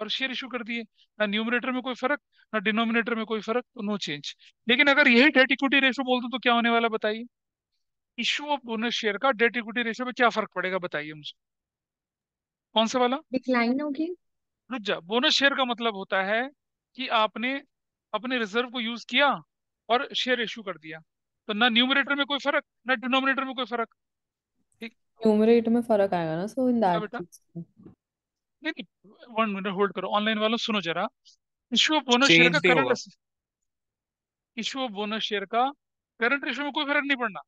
और शेयर इशू कर दिए। ना न्यूमरेटर में कोई फर्क, ना डिनोमिनेटर में कोई फर्क, तो नो चेंज। लेकिन अगर यही डेट इक्विटी रेशो बोल दूं तो क्या होने वाला बताइए? इशू ऑफ बोनस शेयर का डेट इक्विटी रेशियो में क्या फर्क पड़ेगा, बताइए मुझे। कौन से वाला? डिक्लाइन होगी। रुक जा, बोनस शेयर का मतलब होता है कि आपने अपने रिजर्व को यूज किया और शेयर इशू कर दिया। तो ना न्यूमरेटर में कोई फर्क, ना डिनोमिनेटर में कोई फर्क। ठीक न्यूमरेटर में फर्क आएगा ना, सो इन है दैट बेटा। केस। नहीं नहीं, 1 मिनट होल्ड करो, ऑनलाइन वालों सुनो जरा। इशू ऑफ बोनस शेयर का चेंज नहीं करंट, होगा। इशू ऑफ बोनस शेयर का करंट रेशियो में कोई फर्क नहीं पड़ना।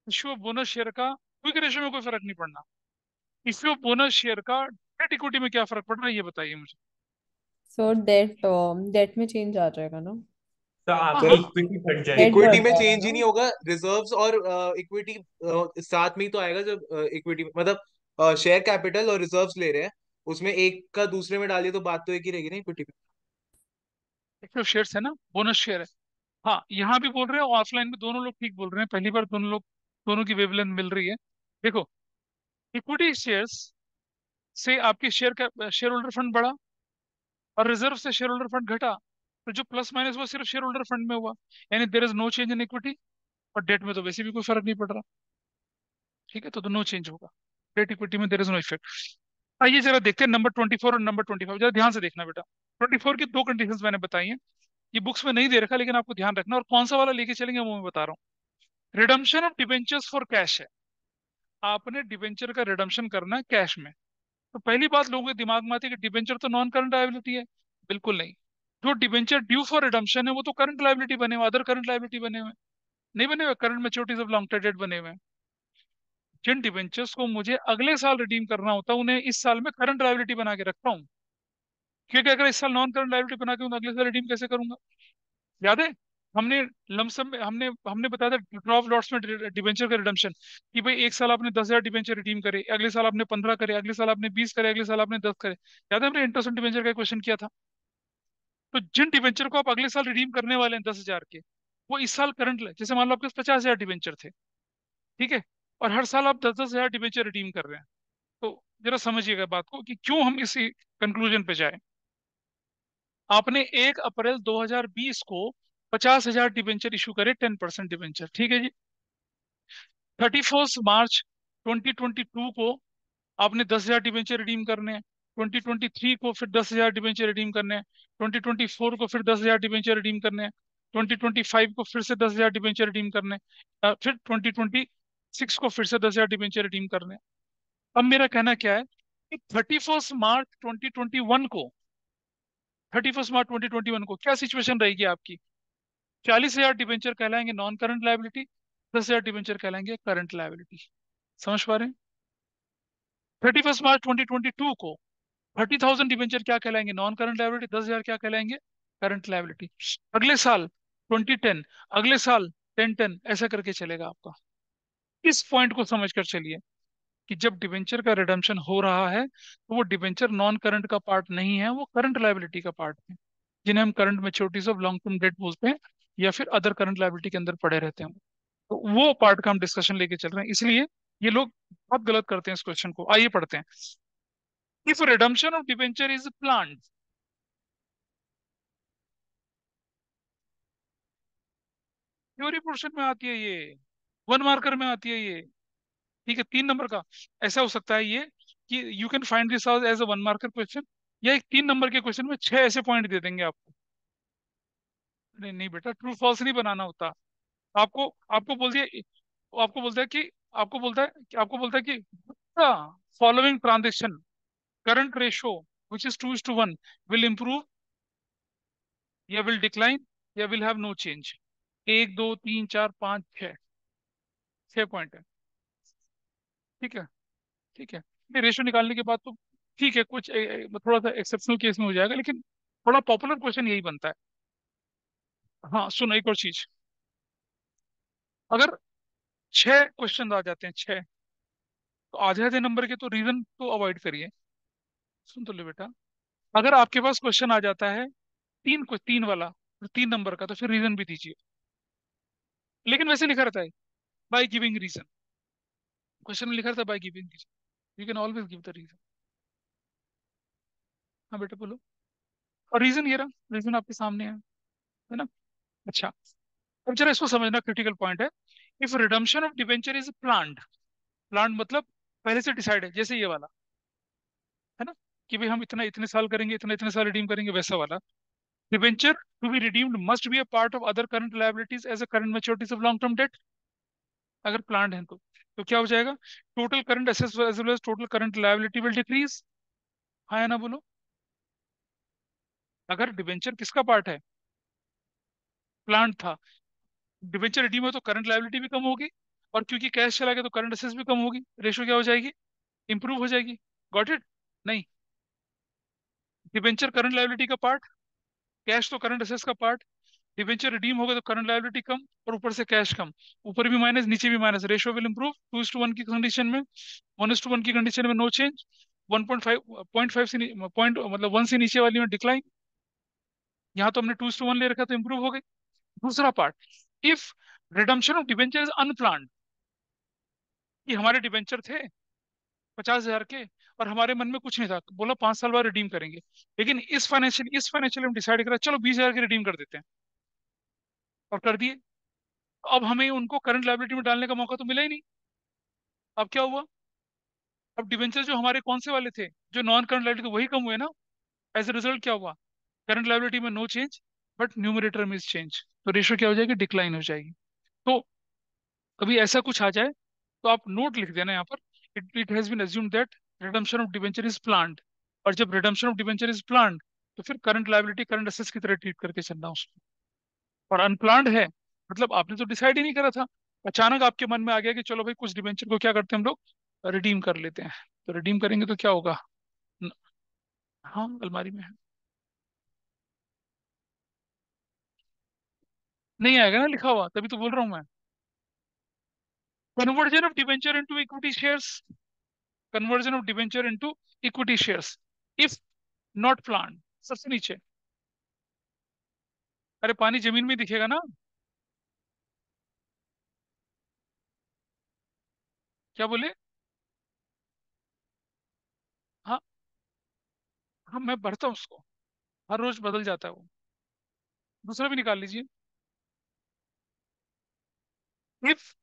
इशू ऑफ बोनस शेयर का क्विक रेशियो में कोई फर्क नहीं पड़ना। इशू ऑफ बोनस शेयर का डेट इक्विटी में क्या फर्क पड़ रहा है, ये बताइए मुझे। सो डेट, डेट में चेंज आ जाएगा ना। तो हाँ आपकी हाँ। इक्विटी बढ़ जाएगी, डेट इक्विटी बढ़ में जाएगा चेंज ही ना। नहीं होगा। रिजर्व्स और इक्विटी साथ में ही तो आएगा जब इक्विटी मतलब शेयर कैपिटल और रिजर्व्स ले रहे हैं, उसमें एक का दूसरे में डालिए तो बात तो एक ही रहेगी ना इक्विटी में। इशू ऑफ शेयर्स है ना, बोनस शेयर है। हाँ, यहाँ भी बोल रहे हैं, ऑफलाइन में दोनों लोग ठीक बोल रहे हैं, पहली बार दोनों लोग, दोनों की वेवलेंथ मिल रही है। देखो, इक्विटी शेयर्स से आपके शेयर का शेयर होल्डर फंड बढ़ा और रिजर्व से शेयर होल्डर फंड घटा, तो जो प्लस माइनस वो सिर्फ शेयर होल्डर फंड में हुआ। यानी there is no change in equity, और डेट में तो वैसे भी कोई फर्क नहीं पड़ रहा। ठीक है, तो नो चेंज होगा। डेट इक्विटी में देर इज नो इफेक्ट। आइए जरा देखते हैं नंबर 24 और नंबर 25, जरा ध्यान से देखना बेटा। 24 की दो कंडीशंस मैंने बताई हैं, ये बुक्स में नहीं दे रखा, लेकिन आपको ध्यान रखना, और कौन सा वाला लेके चलेंगे वो मैं बता रहा हूँ। Redemption of debentures for cash है, आपने डिबेंचर का रिडम्पशन करना है कैश में। तो पहली बात लोगों के दिमाग में आती है कि डिबेंचर तो नॉन करंट लायबिलिटी है। बिल्कुल नहीं। जो डिबेंचर ड्यू फॉर रिडम्पशन है वो तो करंट लायबिलिटी बने हुए, अदर करंट लायबिलिटी बने हुए, नहीं बने हुए, current maturities of long dated बने हुए हैं। जिन डिबेंचर्स को मुझे अगले साल रिडीम करना होता है उन्हें इस साल में करंट लायबिलिटी बना के रखता हूँ, क्योंकि अगर इस साल नॉन करंट लायबिलिटी बना के हूं, तो अगले साल रिडीम कैसे करूंगा? याद है, हमने लमसम में हमने हमने बताया था ड्रॉप लॉट्स में डिबेंचर का रिडम्पशन, कि भाई एक साल आपने 10,000 डिबेंचर रिडीम करे, अगले साल आपने 15 करे, अगले साल आपने 20 करे, अगले साल आपने 10 करे। याद है हमने इंटरेस्ट डिबेंचर का क्वेश्चन किया था। तो जिन डिबेंचर को आप अगले साल रिडीम करने वाले हैं 10,000 के, वो इस साल करंट, जैसे मान लो आपके पास 50,000 डिबेंचर थे, ठीक है, और हर साल आप 10-10 हजार डिबेंचर रिडीम कर रहे हैं, तो जरा समझिएगा बात को कि क्यों हम इस कंक्लूजन पे जाए। आपने 1 अप्रैल 2020 को 50,000 डिबेंचर इशू करे, 10% डिबेंचर, ठीक है जी। 31 मार्च 2022 को आपने 10,000 डिबेंचर रिडीम करने हैं। 2023 को फिर 10,000 डिबेंचर रिडीम करने हैं। 2024 को फिर 10,000 डिबेंचर रिडीम करने हैं। 2025 को फिर से 10,000 डिबेंचर रिडीम करने हैं। फिर 2026 को फिर से 10,000 डिबेंचर रिडीम करने हैं। अब मेरा कहना क्या है कि 31 मार्च 2021 को क्या सिचुएशन रहेगी आपकी? 40,000 डिबेंचर कहलाएंगे नॉन करंट लायबिलिटी, 10,000 डिबेंचर कहलाएंगे करंट लायबिलिटी। समझ पा रहे हैं? 31 मार्च 2022 को 30,000 डिबेंचर क्या कहलाएंगे? Non current liability. 10,000 क्या कहलाएंगे? Current liability. अगले साल 2010, अगले साल 10-10, ऐसा करके चलेगा आपका। इस पॉइंट को समझ कर चलिए कि जब डिबेंचर का रिडम्पशन हो रहा है तो वो डिबेंचर नॉन करंट का पार्ट नहीं है, वो करंट लायबिलिटी का पार्ट है, जिन्हें हम current maturities of long term date बोलते हैं, या फिर अदर करंट लायबिलिटी के अंदर पड़े रहते हैं। तो वो पार्ट का हम डिस्कशन लेके चल रहे हैं, इसलिए ये लोग बहुत गलत करते हैं इस क्वेश्चन को। आइए पढ़ते हैं। If redemption of debenture is planned, theory portion में आती है ये, 1 मार्कर में आती है ये, ठीक है, 3 नंबर का। ऐसा हो सकता है ये कि you can find this out as a 1 marker question, या एक 3 नंबर के क्वेश्चन में 6 ऐसे पॉइंट दे देंगे आपको। नहीं नहीं बेटा, ट्रू फॉल्स नहीं बनाना होता। आपको आपको बोल दिया, आपको बोलता है कि आपको बोलता है कि following transaction current ratio which is 2:1 will improve, या विल डिक्लाइन, या will have no change. 1 2 3 4 5 6, 6 point है। ठीक है, ठीक है। ये रेशो निकालने के बाद तो ठीक है, कुछ थोड़ा सा एक्सेप्शनल केस में हो जाएगा, लेकिन थोड़ा पॉपुलर क्वेश्चन यही बनता है। हाँ सुनो, एक और चीज, अगर 6 क्वेश्चन आ जाते हैं, 6, तो आधे आधे नंबर के तो रीजन तो अवॉइड करिए। सुन तो ले बेटा, अगर आपके पास क्वेश्चन आ जाता है 3 वाला, 3 नंबर का, तो फिर रीजन भी दीजिए, लेकिन वैसे लिखा रहता है बाय गिविंग रीजन। क्वेश्चन में लिखा रहता है by giving reason, you can always give the reason. हाँ बेटा बोलो। और रीजन ये रहा, रीजन आपके सामने है ना? अच्छा, अब जरा इसको समझना, क्रिटिकल पॉइंट है। If redemption of debenture is planned, planned मतलब पहले से डिसाइड है, जैसे ये वाला है ना, कि भाई हम इतना इतने साल करेंगे, इतना इतने साल रिडीम करेंगे, वैसा वाला। Debenture to be redeemed must be a part of other current liabilities as a current maturities of long term debt, अगर प्लान्ड है तो क्या हो जाएगा, total current assets as well as total current liability will decrease. हाँ या ना बोलो। अगर डिबेंचर किसका पार्ट है, प्लान्ड था, डिबेंचर रिडीम है तो करंट लायबिलिटी भी कम होगी, और क्योंकि कैश चला गया तो करंट एसेट्स भी कम होगी, रेशो क्या हो जाएगी, इंप्रूव हो जाएगी। Got it? नहीं, डिबेंचर करंट लायबिलिटी का पार्ट, कैश तो करंट एसेट्स का पार्ट, डिबेंचर रिडीम होगा तो करंट लायबिलिटी कम और ऊपर से कैश कम, ऊपर भी माइनस नीचे भी माइनस, रेशियो विल इंप्रूव। 2:1 की कंडीशन में, 1:1 की कंडीशन में नो चेंज, 1.5 0.5 से पॉइंट मतलब 1 से नीचे वाली में डिक्लाइन। यहाँ तो हमने 2:1 ले रखा तो इंप्रूव हो गई। दूसरा part, if redemption of debenture is unplanned, कि हमारे डिबेंचर थे 50,000 के और हमारे मन में कुछ नहीं था, बोला 5 साल बाद रिडीम करेंगे, लेकिन इस फाइनेंशियल हम डिसाइड करा चलो 20,000 के रिडीम कर देते हैं, और कर दिए। अब हमें उनको करंट लायबिलिटी में डालने का मौका तो मिला ही नहीं। अब क्या हुआ, अब डिबेंचर जो हमारे कौन से वाले थे, जो नॉन करंट लायबिलिटी, वही कम हुए ना। एज ए रिजल्ट क्या हुआ, करंट लायबिलिटी में नो चेंज बट न्यूमरेटर में इज चेंज, तो रेशियो क्या हो जाएगी, डिक्लाइन हो जाएगी। तो कभी ऐसा कुछ आ जाए तो आप नोट लिख देना यहाँ पर, it has been assumed that redemption of debenture is planned. और जब redemption of debenture is planned तो फिर करंट लायबिलिटी करंट एसेट्स की तरह ट्रीट करके चलना उसको। और अनप्लान्ड है मतलब आपने तो डिसाइड ही नहीं करा था, अचानक आपके मन में आ गया कि चलो भाई कुछ डिबेंचर को क्या करते हैं हम लोग, रिडीम कर लेते हैं। तो रिडीम करेंगे तो क्या होगा, न- हाँ अलमारी में है, नहीं आएगा ना लिखा हुआ, तभी तो बोल रहा हूँ मैं। Conversion of debenture into equity shares, conversion of debenture into equity shares if not plan, सबसे नीचे। अरे पानी जमीन में दिखेगा ना, क्या बोले। हाँ हाँ मैं भरता हूँ उसको, हर रोज बदल जाता है वो। दूसरा भी निकाल लीजिए, if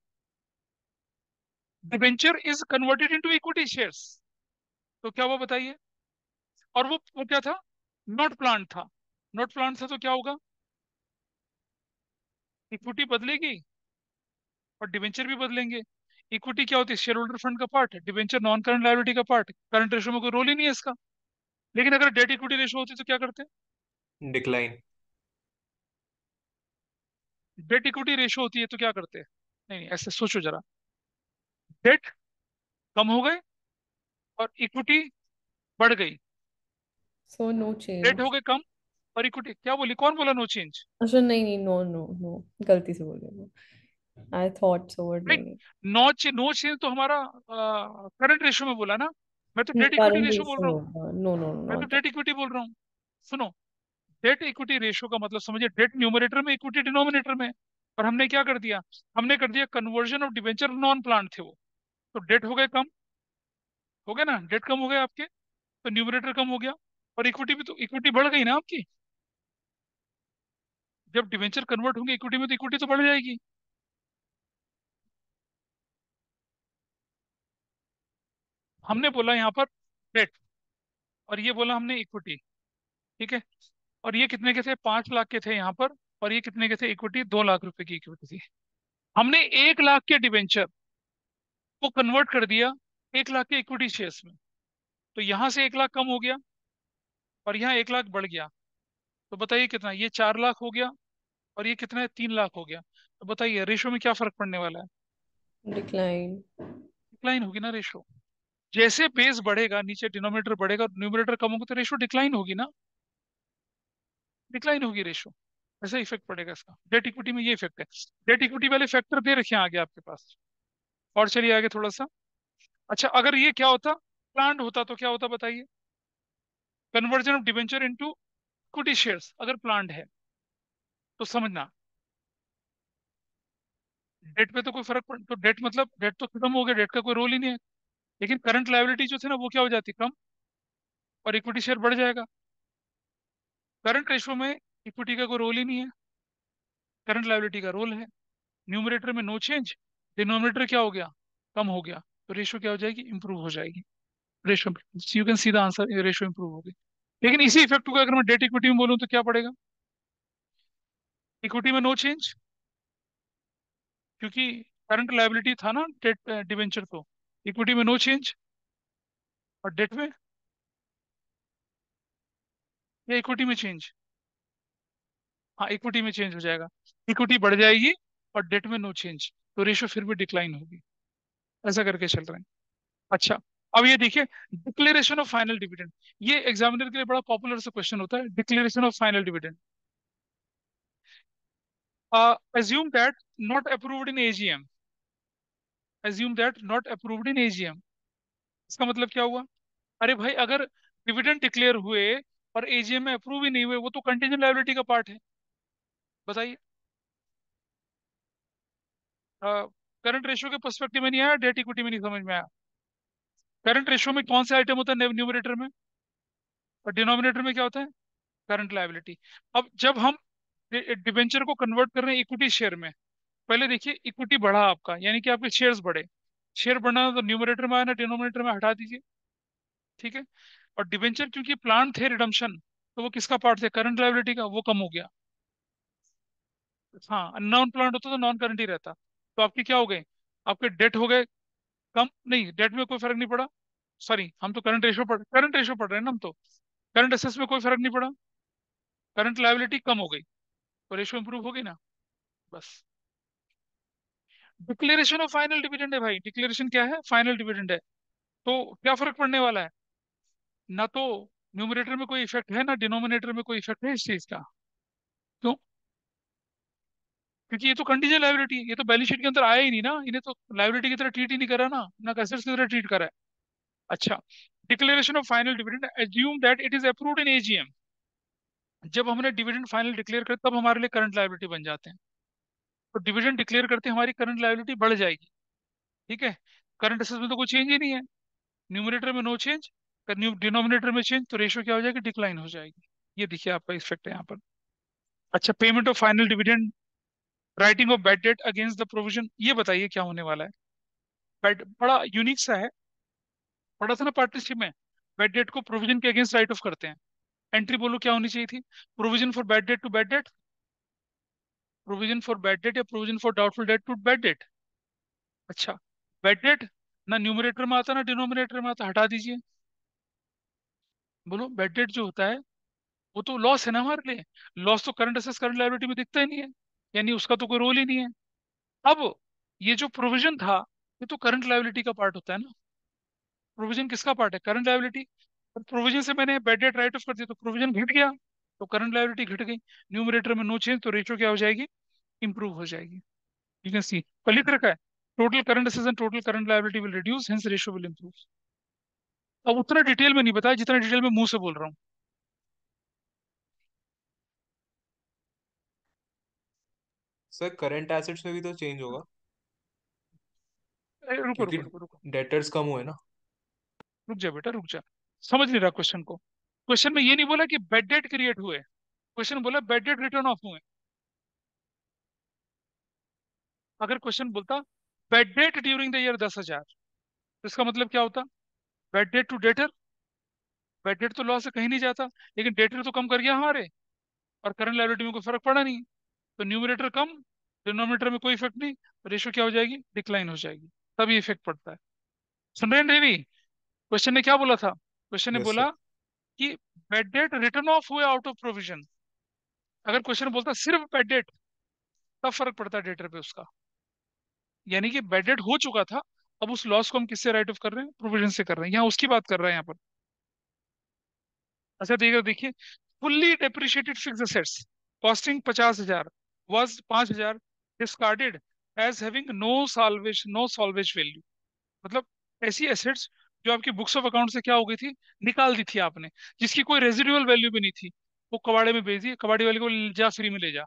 debenture is converted into equity shares, तो क्या हुआ बताइए। और वो क्या था, नॉट प्लान था, नॉट प्लान था तो क्या होगा, इक्विटी बदलेगी और डिबेंचर भी बदलेंगे। इक्विटी क्या होती है, शेयर होल्डर फंड का part, debenture non current liability का पार्ट, करंट रेशो में कोई रोल ही नहीं है इसका। लेकिन अगर डेट इक्विटी रेशो होती तो क्या करते, डिक्लाइन। डेट इक्विटी रेशो होती है तो क्या करते हैं, नहीं नहीं ऐसे सोचो जरा, डेट कम हो गए और इक्विटी बढ़ गई, So no डेट हो change. गए कम और इक्विटी, क्या बोली, कौन बोला नो चेंज। अच्छा नहीं नहीं, नो नो नो, गलती से बोल रही हूँ। आई थॉट सो, बट नहीं, नहीं। नो चेंज तो हमारा करंट रेशो में बोला ना, मैं तो डेट इक्विटी करंट रेशो बोल रेशियो रहा हूँ, होगा, नो नो मैं तो नॉट। डेट इक्विटी बोल रहा हूँ। सुनो, डेट इक्विटी रेशो का मतलब समझिए, डेट न्यूमरेटर में, इक्विटी डिनोमिनेटर में। और हमने क्या कर दिया, हमने कर दिया conversion of debenture, non plan थे वो, तो डेट हो गए कम, हो गया ना, डेट कम हो गए आपके, तो न्यूमरेटर कम हो गया, और इक्विटी भी, तो इक्विटी बढ़ गई ना आपकी। जब डिवेंचर कन्वर्ट होंगे इक्विटी में तो इक्विटी तो बढ़ जाएगी। हमने बोला यहाँ पर डेट, और ये बोला हमने इक्विटी, ठीक है। और ये कितने के थे, 5 लाख के थे यहाँ पर, और ये कितने के थे, इक्विटी 2 लाख रुपए की इक्विटी थी। हमने 1 लाख के डिवेंचर को कन्वर्ट कर दिया 1 लाख के इक्विटी शेयर्स में, तो यहाँ से 1 लाख कम हो गया और यहाँ 1 लाख बढ़ गया, तो बताइए कितना, ये 4 लाख हो गया और ये कितना है, 3 लाख हो गया। तो बताइए रेशो में क्या फर्क पड़ने वाला है, डिक्लाइन। डिक्लाइन होगी ना रेशो। जैसे बेस बढ़ेगा नीचे डिनोमिनेटर बढ़ेगा, न्यूमरेटर कम होगा, तो रेशो डिक्लाइन होगी ना, डिक्लाइन होगी रेशो। ऐसा इफेक्ट पड़ेगा इसका, डेट इक्विटी में ये इफेक्ट है। डेट इक्विटी वाले फैक्टर दे रखे हैं आगे आपके पास। और चलिए आगे थोड़ा सा। अच्छा अगर ये क्या होता, प्लान्ड होता तो क्या होता बताइए, conversion of debenture into equity shares अगर प्लान्ड है तो समझना, डेट पे तो कोई फर्क पड़, तो डेट मतलब डेट तो खत्म हो गया, डेट का कोई रोल ही नहीं है। लेकिन करंट लायबिलिटी जो थे ना वो क्या हो जाती, कम, और इक्विटी शेयर बढ़ जाएगा। करंट रेशो में इक्विटी का कोई रोल ही नहीं है, करंट लायबिलिटी का रोल है। न्यूमरेटर में नो चेंज डिनोमिनेटर क्या हो गया, कम हो गया, तो रेशियो क्या हो जाएगी, इंप्रूव हो जाएगी। Ratio, you can see the answer, ratio improve होगी। लेकिन इसी इफेक्ट को अगर मैं डेट इक्विटी में बोलूँ तो क्या पड़ेगा, इक्विटी में नो चेंज, क्योंकि करंट लायबिलिटी था ना डेट डिवेंचर, तो इक्विटी में नो चेंज, और डेट में, या इक्विटी में चेंज, हाँ इक्विटी में चेंज हो जाएगा, इक्विटी बढ़ जाएगी और डेट में नो चेंज, तो रेशियो फिर भी डिक्लाइन होगी। ऐसा करके चल रहे हैं। अच्छा, अब ये देखिए, डिक्लेरेशन ऑफ फाइनल डिविडेंड, ये एग्जामिनर के लिए बड़ा पॉपुलर सा क्वेश्चन होता है, declaration of final dividend. assume that not approved in AGM, assume that not approved in AGM, इसका मतलब क्या हुआ, अरे भाई अगर डिविडेंड डिक्लेयर हुए और एजीएम में अप्रूव ही नहीं हुए, वो तो कंटीजेंट लायबिलिटी का पार्ट है। बताइए, करंट रेशियो के पर्सपेक्टिव में नहीं आया, डेट इक्विटी में नहीं समझ में आया। करंट रेशियो में कौन सा आइटम होता है न्यूमरेटर में, और डिनोमिनेटर में क्या होता है, करंट लायबिलिटी। अब जब हम डिबेंचर को कन्वर्ट कर रहे हैं इक्विटी शेयर में, पहले देखिए इक्विटी बढ़ा आपका, यानी कि आपके शेयर्स बढ़े, शेयर बढ़ना तो न्यूमरेटर में आया ना, डिनोमिनेटर में हटा दीजिए, ठीक है। और डिबेंचर क्योंकि प्लान थे रिडम्पशन, तो वो किसका पार्ट थे, करंट लायबिलिटी का, वो कम हो गया। हाँ, नॉन प्लान होता तो नॉन करंट ही रहता, तो आपके क्या हो गए, आपके डेट हो गए कम, नहीं डेट में कोई फर्क नहीं पड़ा, सॉरी हम तो करंट रेशियो पढ़ रहे हैं ना हम तो, करंट एसेट्स में कोई फर्क नहीं पड़ा, करंट लायबिलिटी कम हो गई, तो रेशियो इंप्रूव हो गई ना, बस। डिक्लेरेशन ऑफ फाइनल डिविडेंड है भाई, डिक्लेरेशन क्या है, फाइनल डिविडेंड है, तो क्या फर्क पड़ने वाला है, ना तो न्यूमरेटर में कोई इफेक्ट है ना डिनोमिनेटर में कोई इफेक्ट है इस चीज का। क्यों, क्योंकि ये तो कंटीजेंट लायबिलिटी है, ये तो बैलेंस शीट के अंदर आया ही नहीं ना, इन्हें तो लायबिलिटी की तरह ट्रीट ही नहीं करा ना, ना एसेट्स की तरह ट्रीट करा है। अच्छा, declaration of final dividend, assume that it is approved in AGM, जब हमने डिविडेंड फाइनल डिक्लेयर कर तब हमारे लिए करंट लायबिलिटी बन जाते हैं, तो डिविडेंड डिक्लेयर करते हमारी करंट लायबिलिटी बढ़ जाएगी, ठीक है। करंट एसेट्स में तो कोई चेंज ही नहीं है, न्यूमरेटर में नो चेंज, डिनोमिनेटर में चेंज, तो रेशियो क्या हो जाएगी, डिक्लाइन हो जाएगी। ये देखिए आपका इफेक्ट है यहाँ पर। अच्छा, payment of final dividend, writing of bad debt against the provision, ये बताइए क्या होने वाला है। बैड बड़ा यूनिक सा है, पढ़ा था ना पार्टनरशिप में, बैड डेट को प्रोविजन के अगेंस्ट राइट ऑफ करते हैं। एंट्री बोलो क्या होनी चाहिए थी, provision for bad debt to bad debt, provision for bad debt या provision for doubtful debt to bad debt. अच्छा, बैड डेट ना न्यूमरेटर में आता ना डिनोमिनेटर में आता, हटा दीजिए। बोलो, बैड डेट जो होता है वो तो लॉस है ना हमारे लिए, लॉस तो करंट असेट्स करंट लायबिलिटी में दिखता ही नहीं है, यानी उसका तो कोई रोल ही नहीं है। अब ये जो प्रोविजन था, ये तो करंट लायबिलिटी का पार्ट होता है ना, प्रोविजन किसका पार्ट है, करंट लायबिलिटी। प्रोविजन से मैंने बैड डेट राइट ऑफ कर दिया तो प्रोविजन घट गया, तो करंट लायबिलिटी घट गई, न्यूमरेटर में नो चेंज, तो रेशियो क्या हो जाएगी, इंप्रूव हो जाएगी। यू कैन सी, पर लिख रखा है, total current assets and total current liability will reduce, hence ratio will improve. अब उतना डिटेल में नहीं बताया जितना डिटेल में मुंह से बोल रहा हूँ। सर करंट एसेट्स में भी तो चेंज होगा, रुको क्योंकि रुको रुको रुको, डेटर्स कम हुए ना। रुक जा बेटा रुक जा, समझ नहीं रहा क्वेश्चन को। क्वेश्चन में ये नहीं बोला कि बेड डेट क्रिएट हुए, क्वेश्चन बोला बेड डेट रिटर्न ऑफ हुए। अगर क्वेश्चन बोलता bad debt during the year 10,000, तो इसका मतलब क्या होता, bad debt to debtor, bad debt तो लॉस से कहीं नहीं जाता, लेकिन डेटर तो कम कर गया हमारे, और करंट लायबिलिटी में कोई फर्क पड़ा नहीं, तो न्यूमरेटर कम, डिनोमिनेटर में कोई इफेक्ट नहीं, रेशियो क्या हो जाएगी, डिक्लाइन हो जाएगी, तभी इफेक्ट पड़ता है। सुन रहे हैं देवी, क्वेश्चन ने क्या बोला था, क्वेश्चन ने यस सर। बोला कि बेड डेट रिटर्न ऑफ हुए आउट ऑफ प्रोविजन। अगर क्वेश्चन बोलता सिर्फ बेड डेट, तब फर्क पड़ता है डेटर पे उसका, यानी कि बेड डेट हो चुका था, अब उस लॉस को हम किससे राइट ऑफ कर रहे हैं, प्रोविजन से कर रहे हैं, यहाँ उसकी बात कर रहे हैं यहाँ पर। अच्छा देखिए देखिए, fully depreciated fix assets costing 50,000 was 5,000 discarded as having no salvage value, मतलब ऐसी एसेट्स जो आपकी बुक्स ऑफ अकाउंट से क्या हो गई थी, निकाल दी थी आपने, जिसकी कोई रेजिडुअल वैल्यू भी नहीं थी, वो कबाड़े में बेच दी, कबाड़ी वाले को जा फ्री में ले जा,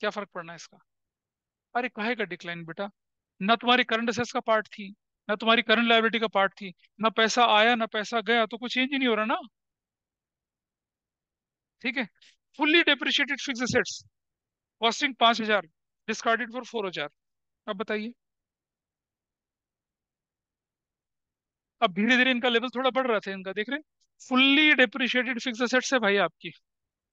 क्या फर्क पड़ना है इसका। अरे काहे का डिक्लाइन बेटा, ना तुम्हारी करंट असेट्स का पार्ट थी, ना तुम्हारी करंट लायबिलिटी का पार्ट थी, ना पैसा आया ना पैसा गया, तो कुछ चेंज ही नहीं हो रहा ना, ठीक है। Fully depreciated fix assets costing 5,000 discarded for 4,000, अब बताइए। अब धीरे धीरे इनका लेवल थोड़ा बढ़ रहा था, इनका देख रहे, फुल्ली डेप्रिशिएटेड फिक्स एसेट्स है भाई आपकी।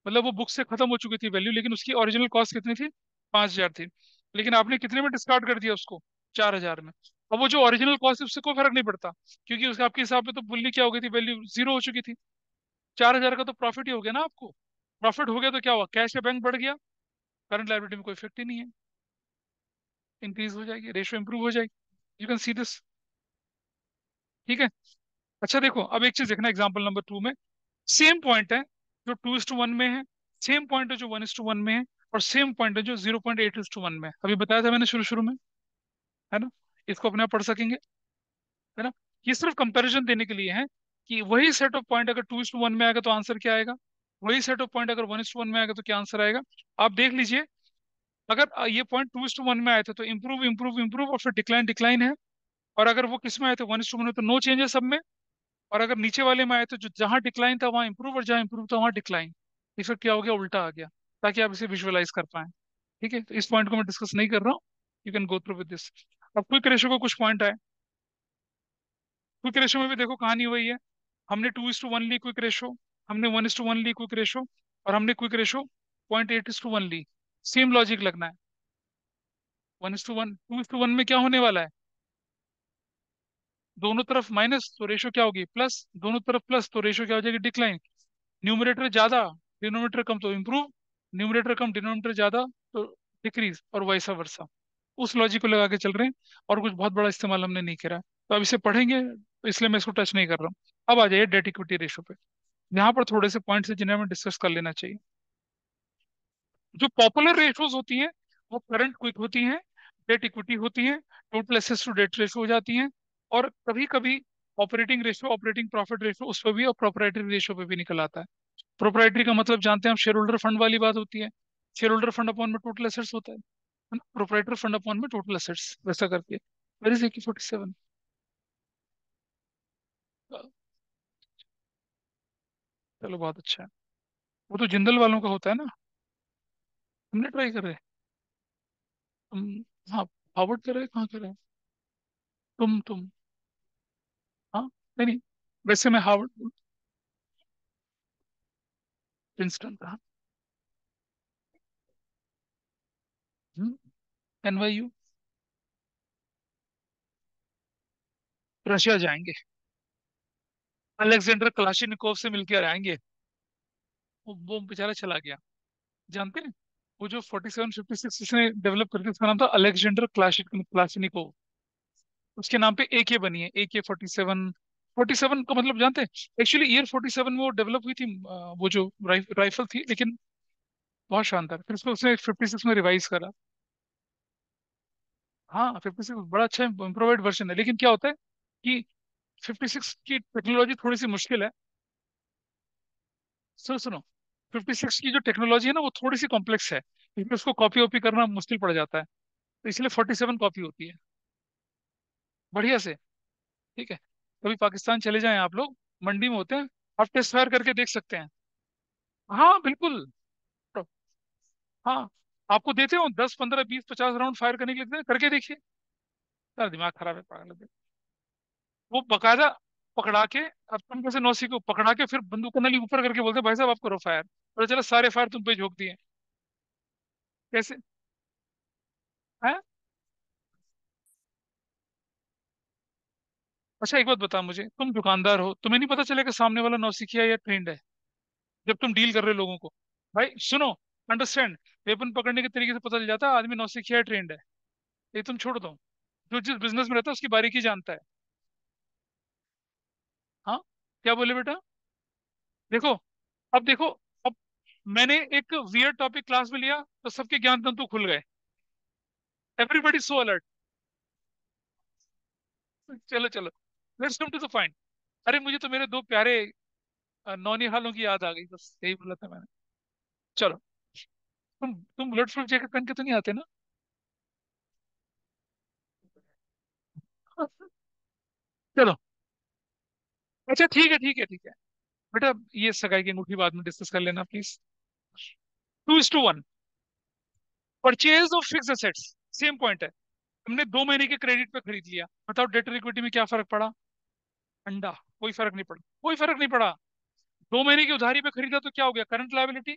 मतलब वो बुक से खत्म हो चुकी थी वैल्यू, लेकिन उसकी ओरिजिनल कॉस्ट कितनी थी? 5,000 थी। लेकिन आपने कितने में डिस्कार्ड कर दिया उसको? 4,000 में। अब वो जो ओरिजिनल कॉस्ट है उससे कोई फर्क नहीं पड़ता, क्योंकि उसका आपके हिसाब में तो बुल्ली क्या हो गई थी, वैल्यू जीरो हो चुकी थी। 4,000 का तो प्रॉफिट ही हो गया ना आपको। प्रॉफिट हो गया तो क्या हुआ, कैश या बैंक बढ़ गया, करंट लायबिलिटी में कोई इफेक्ट ही नहीं है, इंक्रीज हो जाएगी, रेशियो इंप्रूव हो जाएगी। You can see this. ठीक है। अच्छा देखो, अब एक चीज देखना एग्जांपल नंबर 2 में। सेम पॉइंट है जो 2:1 में है, सेम पॉइंट है जो 1:1 में है, और सेम पॉइंट है जो 0.8:1 में है। अभी बताया था मैंने शुरू शुरू में, है ना? इसको अपने आप पढ़ सकेंगे, है ना? ये सिर्फ कंपैरिजन देने के लिए है कि वही सेट ऑफ पॉइंट अगर 2:1 में आएगा तो आंसर क्या आएगा, वही सेट ऑफ पॉइंट अगर 1:1 में आएगा तो क्या आंसर आएगा। आप देख लीजिए, अगर ये पॉइंट 2:1 में आए थे तो इंप्रूव इंप्रूव इंप्रूव और फिर डिक्लाइन डिक्लाइन है। और अगर वो किस में आए थे, 1:1 में, तो नो चेंजेस सब में। और अगर नीचे वाले में आए तो जो जहां डिक्लाइन था वहां इंप्रूव, और जहां इंप्रूव था वहां डिक्लाइन। इफेक्ट क्या हो गया, उल्टा आ गया, ताकि आप इसे विजुअलाइज कर पाए। ठीक है, तो इस पॉइंट को मैं डिस्कस नहीं कर रहा हूँ, you can go through with this. अब क्विक रेशियो का कुछ पॉइंट आए। क्विक रेशियो में भी देखो कहानी वही है। हमने 2:1 ली क्विक रेशियो, हमने 1:1 ली क्विक रेशियो, और हमने क्विक रेशियो 0.8:1 ली। सेम लॉजिक लगना है। 1:1, 2:1 में क्या होने वाला है, दोनों तरफ माइनस तो रेशियो क्या होगी, प्लस। दोनों तरफ प्लस तो रेशियो क्या हो जाएगी, डिक्लाइन। न्यूमरेटर ज्यादा, डिनोमिनेटर कम तो इम्प्रूव। न्यूमरेटर कम, डिनोमिनेटर ज्यादा तो डिक्रीज, और वैसा वर्सा। उस लॉजिक को लगा के चल रहे हैं, और कुछ बहुत बड़ा इस्तेमाल हमने नहीं करा है। तो अब इसे पढ़ेंगे, तो इसलिए मैं इसको टच नहीं कर रहा हूँ। अब आ जाइए डेट इक्विटी रेशियो पे। यहाँ पर थोड़े से पॉइंट्स है जिन्हें हमें डिस्कस कर लेना चाहिए। जो पॉपुलर रेशियोज होती हैं वो करंट क्विक होती हैं, डेट इक्विटी होती हैं, total assets to debt ratio हो जाती हैं, और कभी कभी operating ratio, operating profit ratio उस पर भी, और प्रोपराइटरी रेशियो पे भी निकल आता है। प्रोपराइटरी का मतलब जानते हैं हम, शेयर होल्डर फंड वाली बात होती है। शेयर होल्डर फंड अपॉन में टोटल एसेट्स होता है ना? प्रोपराइटर फंड अपॉन में टोटल एसेट्स, वैसा करके। Where is AK 47? चलो बहुत अच्छा है। वो तो जिंदल वालों का होता है ना। हमने ट्राई कर रहे हैं। तुम, हाँ, फॉरवर्ड कर रहे हैं, कहाँ कर रहे हैं? तुम, हाँ, नहीं नहीं, वैसे मैं हार्वर्ड, प्रिंसटन का, NYU, रशिया जाएंगे, अलेक्जेंडर क्लाशिनिकोव से मिलकर आएंगे। वो बेचारा चला गया, जानते हैं? वो जो 4756 इसने डेवलप करके, उसका नाम था अलेक्जेंडर क्लाशिनिकोव। उसके नाम पे AK बनी है, AK-47। 47 का मतलब जानते हैं? एक्चुअली ईयर 47 में वो डेवलप हुई थी, वो जो राइफल थी, लेकिन बहुत शानदार। फिर उसको उसने 56 में रिवाइज करा। हाँ, 56 बड़ा अच्छा इम्प्रोवाइड वर्जन है, लेकिन क्या होता है कि 56 की टेक्नोलॉजी थोड़ी सी मुश्किल है। सुनो सुनो, 56 की जो टेक्नोलॉजी है ना, वो थोड़ी सी कॉम्प्लेक्स है, इसलिए उसको कॉपी वॉपी करना मुश्किल पड़ जाता है। तो इसलिए 47 कॉपी होती है बढ़िया से। ठीक है, कभी पाकिस्तान चले जाएं आप लोग, मंडी में होते हैं, आप टेस्ट फायर करके देख सकते हैं। हाँ बिल्कुल। तो, हाँ, आपको देते हो 10 15 20 50 राउंड फायर करने के लिए, देते हैं, करके देखिए। यार दिमाग खराब है, पागल है। वो बकायदा पकड़ा के, अब तुम कैसे नौसी को पकड़ा के फिर बंदूक नली ऊपर करके बोलते हैं भाई साहब आप करो फायर, पता चला सारे फायर तुम पे झोंक दिए। कैसे है? अच्छा एक बात बता मुझे, तुम दुकानदार हो, तुम्हें नहीं पता चलेगा सामने वाला नौसिखिया या ट्रेंड है, जब तुम डील कर रहे हो लोगों को? भाई सुनो, अंडरस्टैंड, वेपन पकड़ने के तरीके से पता चल जाता है आदमी नौसिखिया है, ट्रेंड है। ये तुम छोड़ दो, जो जिस बिजनेस में रहता है उसकी बारीकी जानता है। हाँ, क्या बोले बेटा? देखो, अब देखो, अब मैंने एक वियर टॉपिक क्लास में लिया तो सबके ज्ञान तंतु खुल गए, एवरीबडी सो अलर्ट। चलो चलो, let's come to the point. अरे मुझे तो मेरे दो प्यारे नौनिहालों की याद आ गई, बस यही बोला था मैंने। चलो, तुम बुलेट प्रूफ जैकेट पहन के तो नहीं आते ना? चलो, अच्छा ठीक है ठीक है ठीक है। बेटा, ये सगाई की अंगूठी बाद में डिस्कस कर लेना please. 2:1, purchase of fix assets, same point है। तुमने 2 महीने के क्रेडिट पे खरीद लिया, बताओ डेट और इक्विटी में क्या फर्क पड़ा? अंडा। कोई फर्क नहीं पड़ा, कोई फर्क नहीं पड़ा। 2 महीने की उधारी पे खरीदा तो क्या हो गया? Current liability.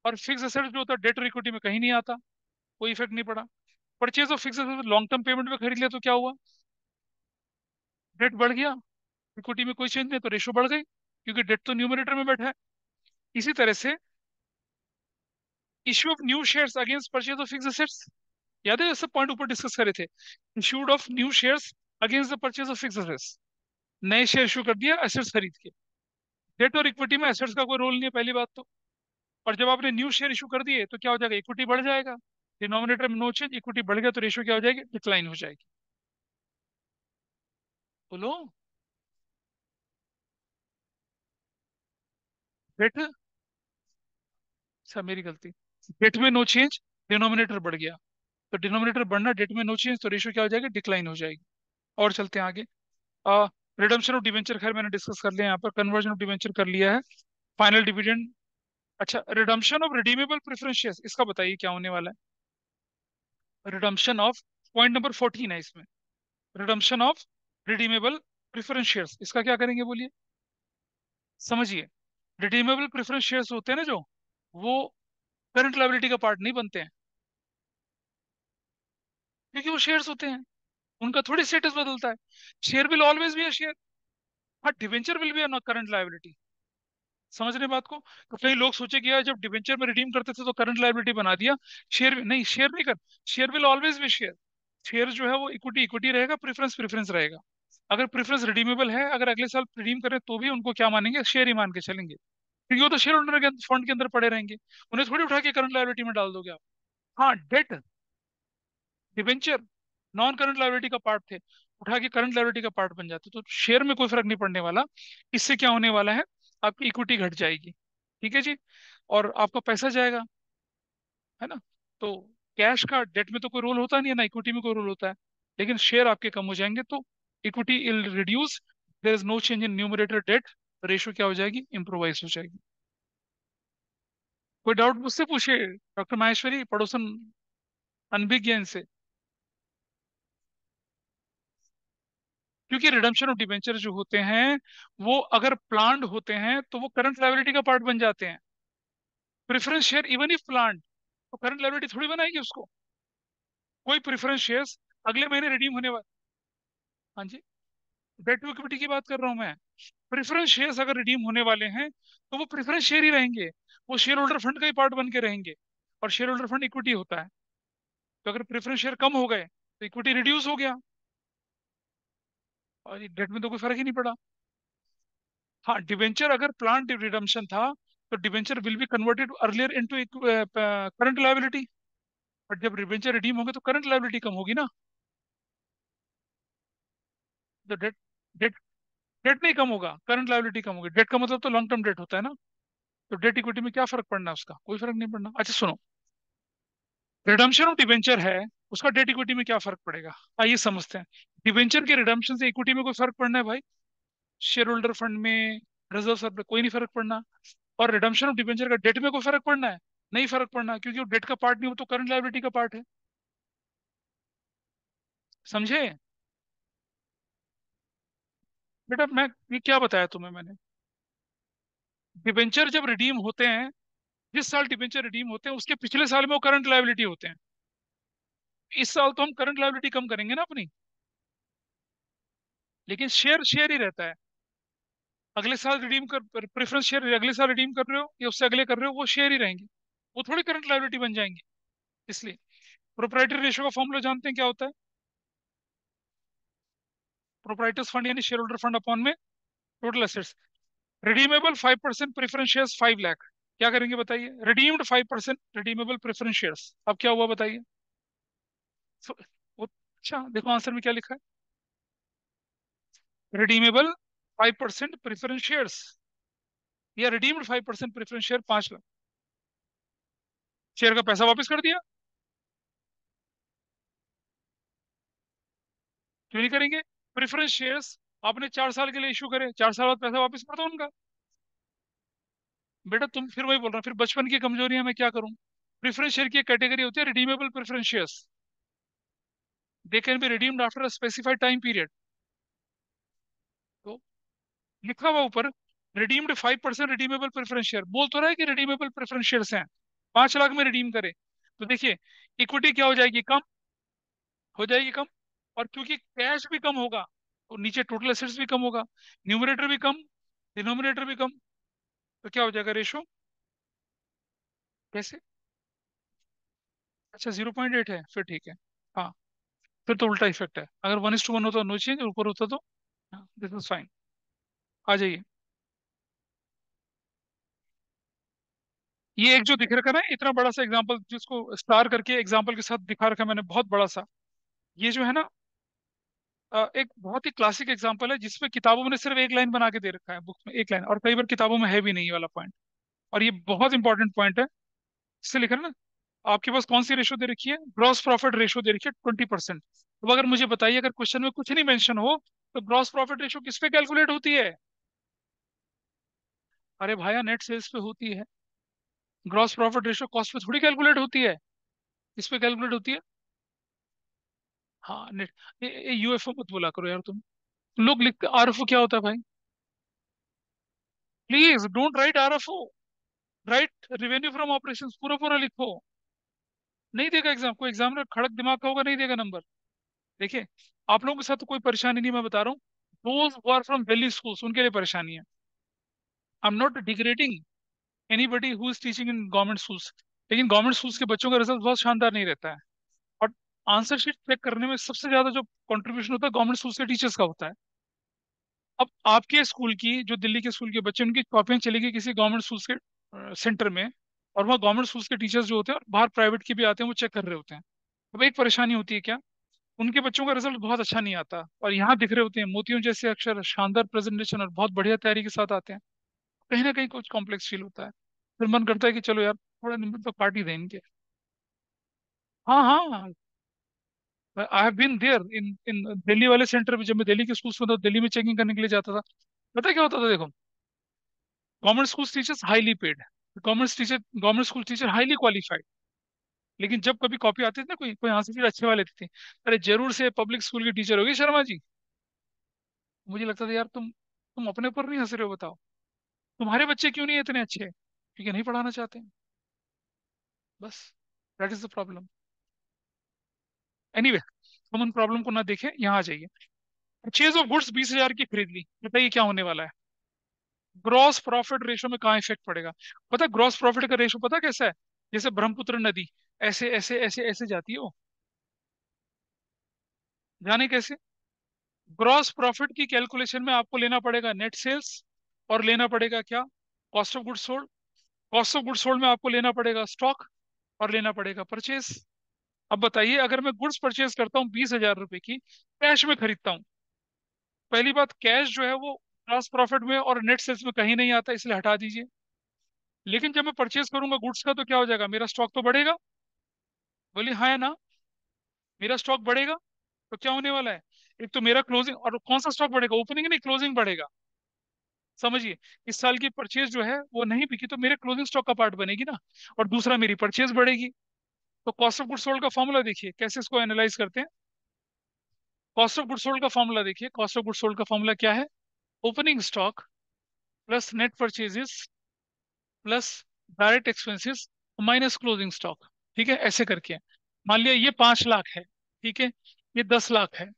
और फिक्स एसेट जो होता है डेट और इक्विटी में कहीं नहीं आता, कोई इफेक्ट नहीं पड़ा। Purchase of fix asset long term payment पे खरीद लिया तो क्या हुआ? डेट बढ़ गया, इक्विटी में कोई चेंज नहीं, तो रेशो बढ़ गई, क्योंकि डेट तो न्यूमरेटर में बैठा है। इसी तरह से issue of new shares against purchase of fix assets, याद है? ये सब पॉइंट ऊपर डिस्कस करे थे। Issued of new shares against the purchase of fix assets, नए शेयर इशू कर दिया एसेट्स खरीद के। डेट और इक्विटी में एसेट्स का कोई रोल नहीं है, पहली बात तो। और जब आपने न्यू शेयर इशू कर दिए तो क्या हो जाएगा? इक्विटी बढ़ जाएगा। डिनोमिनेटर में नो चेंज, इक्विटी बढ़ गया तो रेशियो क्या हो जाएगी? डिक्लाइन हो जाएगी। बोलो। डेट, सब मेरी गलती। डेट में नो चेंज, डिनोमिनेटर बढ़ गया, तो डिनोमिनेटर बढ़ना, डेट में नो चेंज, तो रेशियो क्या हो जाएगी? डिक्लाइन हो जाएगी। और चलते हैं आगे। रिडम्पशन ऑफ डिवेंचर, खैर मैंने डिस्कस कर लिया यहाँ पर, कन्वर्जन ऑफ डिवेंचर कर लिया है। Final dividend. अच्छा, redemption of redeemable preference shares, इसका बताइए क्या होने वाला है? रिडम्पशन ऑफ, पॉइंट नंबर 14 है इसमें, redemption of redeemable preference shares, इसका क्या करेंगे बोलिए? समझिए, रिडीमेबल प्रेफरेंस शेयर्स होते हैं ना जो, वो करंट लायबिलिटी का पार्ट नहीं बनते हैं, क्योंकि वो शेयर्स होते हैं, उनका थोड़ी स्टेटस बदलता है। Share will always be a share. हाँ, debenture will be a current liability. समझ रहे हैं बात को? तो कई लोग सोचे कि यार जब डिवेंचर में रिडीम करते थे तो करंट लायबिलिटी बना दिया, शेयर नहीं, शेयर नहीं कर। Share will always B share. Share जो है वो इक्विटी इक्विटी रहेगा, प्रेफरेंस प्रेफरेंस रहेगा। अगर प्रेफरेंस रिडीमेबल है, अगर अगले साल रिडीम करें तो भी उनको क्या मानेंगे? शेयर ही मान के चलेंगे, क्योंकि वो तो शेयर होल्डर के फंड के अंदर पड़े रहेंगे। उन्हें थोड़ी उठा के करंट लायबिलिटी में डाल दोगे आप। हाँ, debt, debenture non current liability का पार्ट थे, उठा के करंट लायबिलिटी का पार्ट बन जाते, तो शेयर में कोई फर्क नहीं पड़ने वाला। इससे क्या होने वाला है? आपकी इक्विटी घट जाएगी, ठीक है जी, और आपका पैसा जाएगा, है ना? तो कैश का डेट में तो कोई रोल होता नहीं है, ना इक्विटी में कोई रोल होता है, लेकिन शेयर आपके कम हो जाएंगे तो equity will reduce, there is no change in numerator debt, ratio क्या हो जाएगी? इम्प्रोवाइज हो जाएगी। कोई डाउट मुझसे पूछे, डॉक्टर माहेश्वरी, पड़ोसन अनभिज्ञ इनसे। क्योंकि रिडम्पशन ऑफ डिबेंचर जो होते हैं, वो अगर प्लान्ड होते हैं तो वो करंट लायबिलिटी का पार्ट बन जाते हैं। Preference share even if planned, तो करंट लायबिलिटी थोड़ी बनाएगी उसको। कोई प्रेफरेंस शेयर्स अगले महीने रिडीम होने वाले। हाँ जी, डेट टू इक्विटी की बात कर रहा हूं मैं। प्रेफरेंस शेयर्स अगर रिडीम होने वाले हैं तो वो प्रेफरेंस शेयर ही रहेंगे, वो शेयर होल्डर फंड का ही पार्ट बन के रहेंगे। और शेयर होल्डर फंड इक्विटी होता है, तो अगर प्रेफरेंस शेयर कम हो गए तो इक्विटी रिड्यूस हो गया, और डेट में तो कोई फर्क ही नहीं पड़ा। हाँ, डिवेंचर अगर प्लान रिडम्पशन था तो debenture will be converted earlier into current liability, but जब डिवेंचर रिडीम होंगे तो करंट लायबिलिटी कम होगी ना, तो डेट डेट डेट नहीं कम होगा, करंट लायबिलिटी कम होगी। डेट का मतलब तो लॉन्ग टर्म डेट होता है ना, तो डेट इक्विटी में क्या फर्क पड़ना है? उसका कोई फर्क नहीं पड़ना। अच्छा सुनो, रिडम्पशन ऑफ डिवेंचर है, उसका डेट इक्विटी में क्या फर्क पड़ेगा? आइए समझते हैं। डिवेंचर के रिडम्पशन से इक्विटी में कोई फर्क पड़ना है भाई? शेयर होल्डर फंड में, रिजर्व में कोई नहीं फर्क पड़ना। और रिडम्पशन ऑफ डिबेंचर का डेट में कोई फर्क पड़ना है? नहीं फर्क पड़ना, क्योंकि वो डेट का पार्ट नहीं, हो तो करंट लायबिलिटी का पार्ट है। समझे बेटा? मैं ये क्या बताया तुम्हें मैंने? डिबेंचर जब रिडीम होते हैं, जिस साल डिबेंचर रिडीम होते हैं उसके पिछले साल में वो करंट लायबिलिटी होते हैं। इस साल तो हम करंट लायबिलिटी कम करेंगे ना अपनी, लेकिन शेयर शेयर ही रहता है। अगले साल रिडीम कर, प्रेफरेंस शेयर अगले साल रिडीम कर रहे हो या उससे अगले कर रहे हो, वो शेयर ही रहेंगे, वो थोड़ी करंट लायबिलिटी बन जाएंगे। इसलिए प्रोप्राइटरी रेशियो का फॉर्मूला जानते हैं क्या होता है? प्रोप्राइटर्स फंड यानी शेयर होल्डर फंड अपॉन में total assets. Redeemable 5% preference shares 5 lakh, क्या करेंगे बताइए? रिडीम्ड 5% रिडीमेबल प्रेफरेंस शेयर्स, अब क्या हुआ बताइए? So, अच्छा देखो आंसर में क्या लिखा है, रिडीमेबल 5% प्रेफरेंस शेयर्स, या redeemed 5% preference share 5 lakh, share का पैसा वापस कर दिया। क्यों नहीं करेंगे? प्रेफरेंस शेयर्स आपने 4 साल के लिए इशू करे, 4 साल बाद पैसा वापस कर दो उनका। बेटा तुम फिर वही बोल रहा, फिर बचपन की कमजोरी है, मैं क्या करूं? प्रेफरेंस शेयर की कैटेगरी होती है redeemable preference shares. They can be redeemed after a specified time period. तो लिखा हुआ ऊपर रिडीम्ड 5% रिडीमेबल प्रेफरेंस शेयर, बोल तो रहा है कि रिडीमेबल प्रेफरेंस शेयर्स हैं, 5 लाख में रिडीम करे। तो देखिए इक्विटी क्या हो जाएगी, कम हो जाएगी, कम। और क्योंकि कैश भी कम होगा तो नीचे टोटल एसेट्स भी कम होगा, न्यूमरेटर भी कम, डिनोमिनेटर भी कम। तो क्या हो जाएगा रेशो, कैसे? अच्छा 0.8 है, फिर ठीक है। हाँ, फिर तो उल्टा इफेक्ट है, अगर 1:1 होता नो चेंज, ऊपर होता तो दिस इज फाइन। आ जाइए, ये एक जो दिख रखा है ना इतना बड़ा सा एग्जांपल, जिसको स्टार करके एग्जांपल के साथ दिखा रखा है मैंने, बहुत बड़ा सा, ये जो है ना एक बहुत ही क्लासिक एग्जांपल है, जिसमें किताबों में ने सिर्फ एक लाइन बना के दे रखा है, बुक में एक लाइन, और कई बार किताबों में है भी नहीं ये वाला पॉइंट। और ये बहुत इंपॉर्टेंट पॉइंट है, इससे लिखा है ना, आपके पास कौन सी रेशो दे रखी है, ग्रॉस प्रॉफिट रेशो दे रखी है 20%। तो अगर मुझे बताइए, अगर क्वेश्चन में कुछ नहीं मेंशन हो, तो ग्रॉस प्रॉफिट रेशो किस पे कैलकुलेट होती है? अरे भाया नेट सेल्स पे होती है। ग्रॉस प्रॉफिट रेशो कॉस्ट पे थोड़ी कैलकुलेट होती है, किस पे कैलकुलेट होती है? हाँ नेट। यूएफओ मत बोला करो यार तुम, लोग लिखते आरएफओ क्या होता है भाई? Please don't write RFO, right revenue from operations, पूरा पूरा लिखो। नहीं देगा एग्जाम, कोई एग्जामिनर खड़क दिमाग का होगा, नहीं देगा नंबर। देखिए आप लोगों के साथ तो कोई परेशानी नहीं, मैं बता रहा हूँ, those who are from Delhi schools उनके लिए परेशानी है। I am not degrading anybody who is teaching in government schools, लेकिन गवर्नमेंट स्कूल्स के बच्चों का रिजल्ट बहुत शानदार नहीं रहता है। और आंसर शीट चेक करने में सबसे ज्यादा जो कंट्रीब्यूशन होता है गवर्नमेंट स्कूल के टीचर्स का होता है। अब आपके स्कूल की, जो दिल्ली के स्कूल के बच्चे, उनकी कॉपियां चलेगी किसी गवर्नमेंट स्कूल के सेंटर में, और वहाँ गवर्नमेंट स्कूल के टीचर्स जो होते हैं और बाहर प्राइवेट के भी आते हैं, वो चेक कर रहे होते हैं। अब एक परेशानी होती है क्या, उनके बच्चों का रिजल्ट बहुत अच्छा नहीं आता, और यहाँ दिख रहे होते हैं मोतियों जैसे अक्षर, शानदार प्रेजेंटेशन, और बहुत बढ़िया तैयारी के साथ आते हैं। कहीं ना कहीं कुछ कॉम्प्लेक्स फील होता है, फिर मन करता है कि चलो यार थोड़ा नंबर तो पार्टी दें इनके। हाँ हाँ, I have been there in in Delhi वाले सेंटर में, जब मैं दिल्ली के स्कूल में था, दिल्ली में चेकिंग करने के लिए जाता था। पता है क्या होता था, देखो, government school teachers highly paid, government school teacher highly qualified, लेकिन जब कभी कॉपी आती थी ना, कोई कोई आंसर शीट अच्छे वाले थे, अरे जरूर से पब्लिक स्कूल की टीचर होगी शर्मा जी। मुझे लगता था यार तुम अपने ऊपर नहीं हंस रहे हो, बताओ तुम्हारे बच्चे क्यों नहीं इतने अच्छे, क्योंकि नहीं पढ़ाना चाहते हैं, बस that is the problem. Anyway, हम उन प्रॉब्लम को ना देखें, यहाँ आ जाइए। परचेज ऑफ गुड्स 20,000 की खरीद ली, बताइए क्या होने वाला है? ग्रॉस प्रॉफिट रेशो में कहाँ इफेक्ट पड़ेगा? पता है ग्रॉस प्रॉफिट का रेशो पता कैसा है? जैसे ब्रह्मपुत्र नदी ऐसे ऐसे ऐसे ऐसे जाती है वो, जाने कैसे? ग्रॉस प्रॉफिट की कैलकुलेशन में आपको लेना पड़ेगा नेट सेल्स, और लेना पड़ेगा क्या, cost of goods sold. Cost of goods sold में आपको लेना पड़ेगा स्टॉक, और लेना पड़ेगा परचेज। अब बताइए, अगर मैं गुड्स परचेज करता हूँ 20,000 रुपए की, कैश में खरीदता हूँ, पहली बात कैश जो है वो ग्रॉस प्रॉफिट में और नेट सेल्स में कहीं नहीं आता, इसलिए हटा दीजिए। लेकिन जब मैं परचेज करूंगा गुड्स का, तो क्या हो जाएगा, मेरा स्टॉक तो बढ़ेगा। बोली हाँ या ना? मेरा स्टॉक बढ़ेगा, तो क्या होने वाला है, एक तो मेरा क्लोजिंग, और कौन सा स्टॉक बढ़ेगा, ओपनिंग नहीं क्लोजिंग बढ़ेगा। समझिए, इस साल की परचेज जो है वो नहीं बिकी, तो मेरे क्लोजिंग स्टॉक का पार्ट बनेगी ना, और दूसरा मेरी परचेज बढ़ेगी। तो कॉस्ट ऑफ गुड्स सोल्ड का फॉर्मूला देखिए कैसे इसको एनालाइज करते हैं। कॉस्ट ऑफ गुड्स सोल्ड का फॉर्मूला देखिए, कॉस्ट ऑफ गुड्स सोल्ड का फॉर्मूला क्या है, opening stock plus net purchases plus direct expenses minus closing stock. ठीक है, ऐसे करके मान लिया ये 5 लाख है, ठीक है, ये 10 लाख है,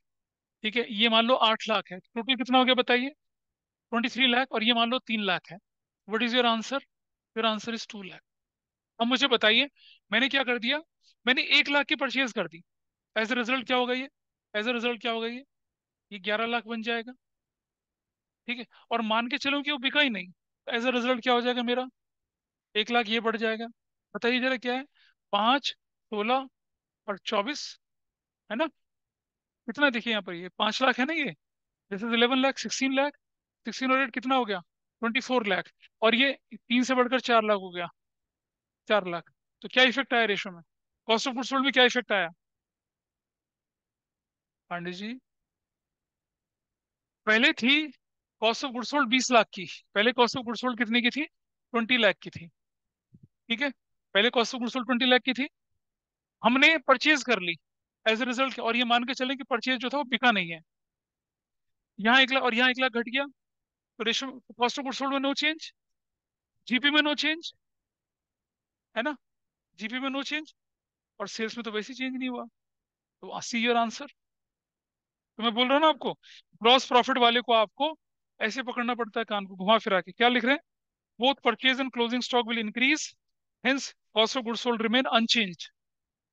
ठीक है, ये मान लो 8 लाख है, टोटल कितना हो गया बताइए, 23 लाख, और ये मान लो 3 लाख है। What is your answer? Your answer is 2 lakh. अब मुझे बताइए, मैंने क्या कर दिया, मैंने 1 लाख की परचेज कर दी, एज ए रिजल्ट क्या होगा ये, एज ए रिजल्ट क्या होगा ये 11 लाख बन जाएगा। ठीक है, और मान के चलो कि वो बिका ही नहीं, एज ए रिजल्ट क्या हो जाएगा मेरा, 1 लाख ये बढ़ जाएगा। बताइए जरा क्या है, 5, 16 और 24, है ना? कितना देखिए यहाँ पर, ये 5 लाख है ना ये, दिस इज 11 लाख, 16 लाख, 16 और 8 कितना हो गया, 24 लाख। और ये 3 से बढ़कर 4 लाख हो गया, 4 लाख। तो क्या इफेक्ट आया रेशो में, कॉस्ट ऑफ गुड्स सोल्ड में क्या इफेक्ट आया? पांडे जी, पहले थी cost of goods sold 20 lakh की, पहले कॉस्ट ऑफ गुड्स सोल्ड कितने की थी, 20 लाख की थी। ठीक है, पहले cost of goods sold 20 lakh की थी, हमने परचेज कर ली, एज ए रिजल्ट, और ये मान के चलें कि परचेज जो था वो बिका नहीं है, यहाँ 1 लाख और यहाँ 1 लाख घट गया, तो ratio cost of goods sold में नो चेंज, जीपी में नो चेंज, है ना, जीपी में नो चेंज, और सेल्स में तो वैसे चेंज नहीं हुआ। तो सी योर आंसर। तो मैं बोल रहा हूँ ना आपको, ग्रॉस प्रॉफिट वाले को आपको ऐसे पकड़ना पड़ता है कान को घुमा फिरा के। क्या लिख रहे हैं? Both purchase and closing stock will increase, hence cost of goods sold remain unchanged.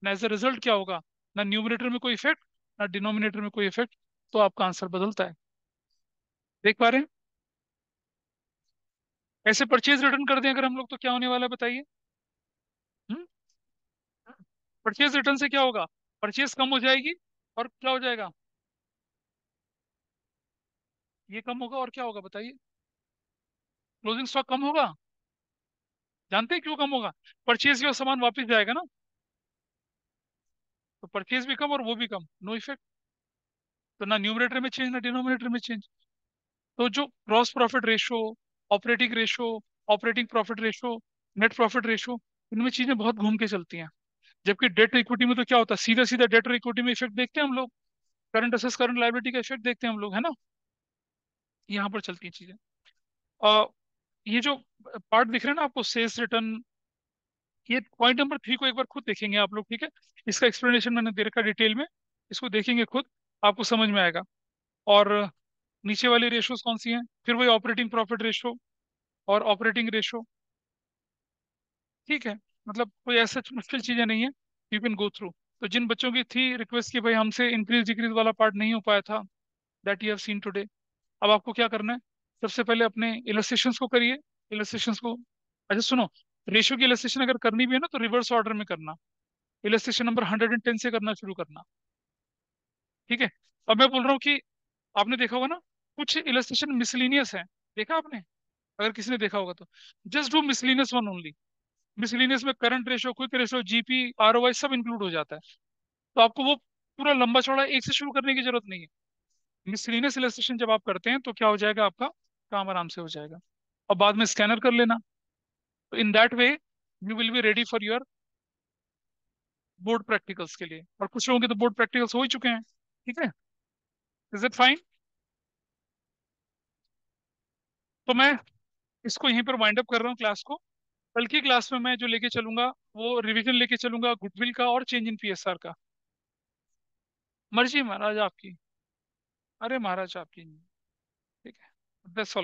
ना एज अ रिजल्ट क्या होगा, ना न्यूमिनेटर में कोई इफेक्ट, ना डिनोमिनेटर में कोई इफेक्ट, तो आपका आंसर बदलता है। देख पा रहे हैं? ऐसे परचेज रिटर्न कर दें अगर हम लोग तो क्या होने वाला है बताइए। परचेज रिटर्न से क्या होगा, परचेज कम हो जाएगी, और क्या हो जाएगा, ये कम होगा, और क्या होगा बताइए, क्लोजिंग स्टॉक कम होगा। जानते हैं क्यों कम होगा? परचेज किया सामान वापस जाएगा ना, तो परचेज भी कम और वो भी कम, नो इफेक्ट। तो ना न्यूमरेटर में चेंज, ना डिनोमिनेटर में चेंज। तो जो gross profit ratio, operating ratio, operating profit ratio, net profit ratio, इनमें चीजें बहुत घूम के चलती हैं। जबकि डेट इक्विटी में तो क्या होता है, सीधा सीधा डेट और इक्विटी में इफेक्ट देखते हैं हम लोग, करंट असेस करंट लायबिलिटी का इफेक्ट देखते हैं हम लोग, है ना। यहाँ पर चलती हैं चीजें। और ये जो पार्ट दिख रहा है ना आपको, सेल्स रिटर्न, ये पॉइंट नंबर 3 को एक बार खुद देखेंगे आप लोग, ठीक है। इसका एक्सप्लेनेशन मैंने दे रखा डिटेल में, इसको देखेंगे खुद, आपको समझ में आएगा। और नीचे वाली रेशोज कौन सी हैं, फिर वही ऑपरेटिंग प्रॉफिट रेशो और ऑपरेटिंग रेशो, ठीक है। मतलब कोई ऐसा मुश्किल चीजें नहीं है, यू कैन गो थ्रू। तो जिन बच्चों की थी रिक्वेस्ट कि भाई हमसे इंक्रीज डिक्रीज वाला पार्ट नहीं हो पाया था, that you have seen today, अब आपको क्या करना है, सबसे पहले अपने इलस्ट्रेशंस को करिए, इलस्ट्रेशंस को। अच्छा सुनो, रेशियो की इलस्ट्रेशन अगर करनी भी है ना तो रिवर्स ऑर्डर में करना, इलस्ट्रेशन नंबर 110 से करना शुरू करना, ठीक है। अब मैं बोल रहा हूँ कि आपने देखा होगा ना, कुछ इलस्ट्रेशन मिसलिनियस है, देखा आपने? अगर किसी ने देखा होगा तो just do miscellaneous one only. Miscellaneous में current ratio, quick ratio, GP, ROI सब इंक्लूड हो जाता है। तो आपको वो पूरा लंबा चौड़ा एक से शुरू करने की जरूरत नहीं है। मिसलिनियस इलस्ट्रेशन जब आप करते हैं तो क्या हो जाएगा, आपका काम आराम से हो जाएगा, और बाद में स्कैनर कर लेना। तो in that way you will be ready for your board practicals के लिए, और कुछ लोगों के तो बोर्ड प्रैक्टिकल्स हो ही चुके हैं, ठीक है। Is it fine? तो मैं इसको यहीं पर वाइंड अप कर रहा हूँ क्लास को। कल की क्लास में मैं जो लेके चलूंगा वो रिवीजन लेके चलूंगा गुडविल का और चेंज इन पीएसआर का। मर्जी है महाराज आपकी, अरे महाराज आपकी, ठीक है, दैट्स ऑल।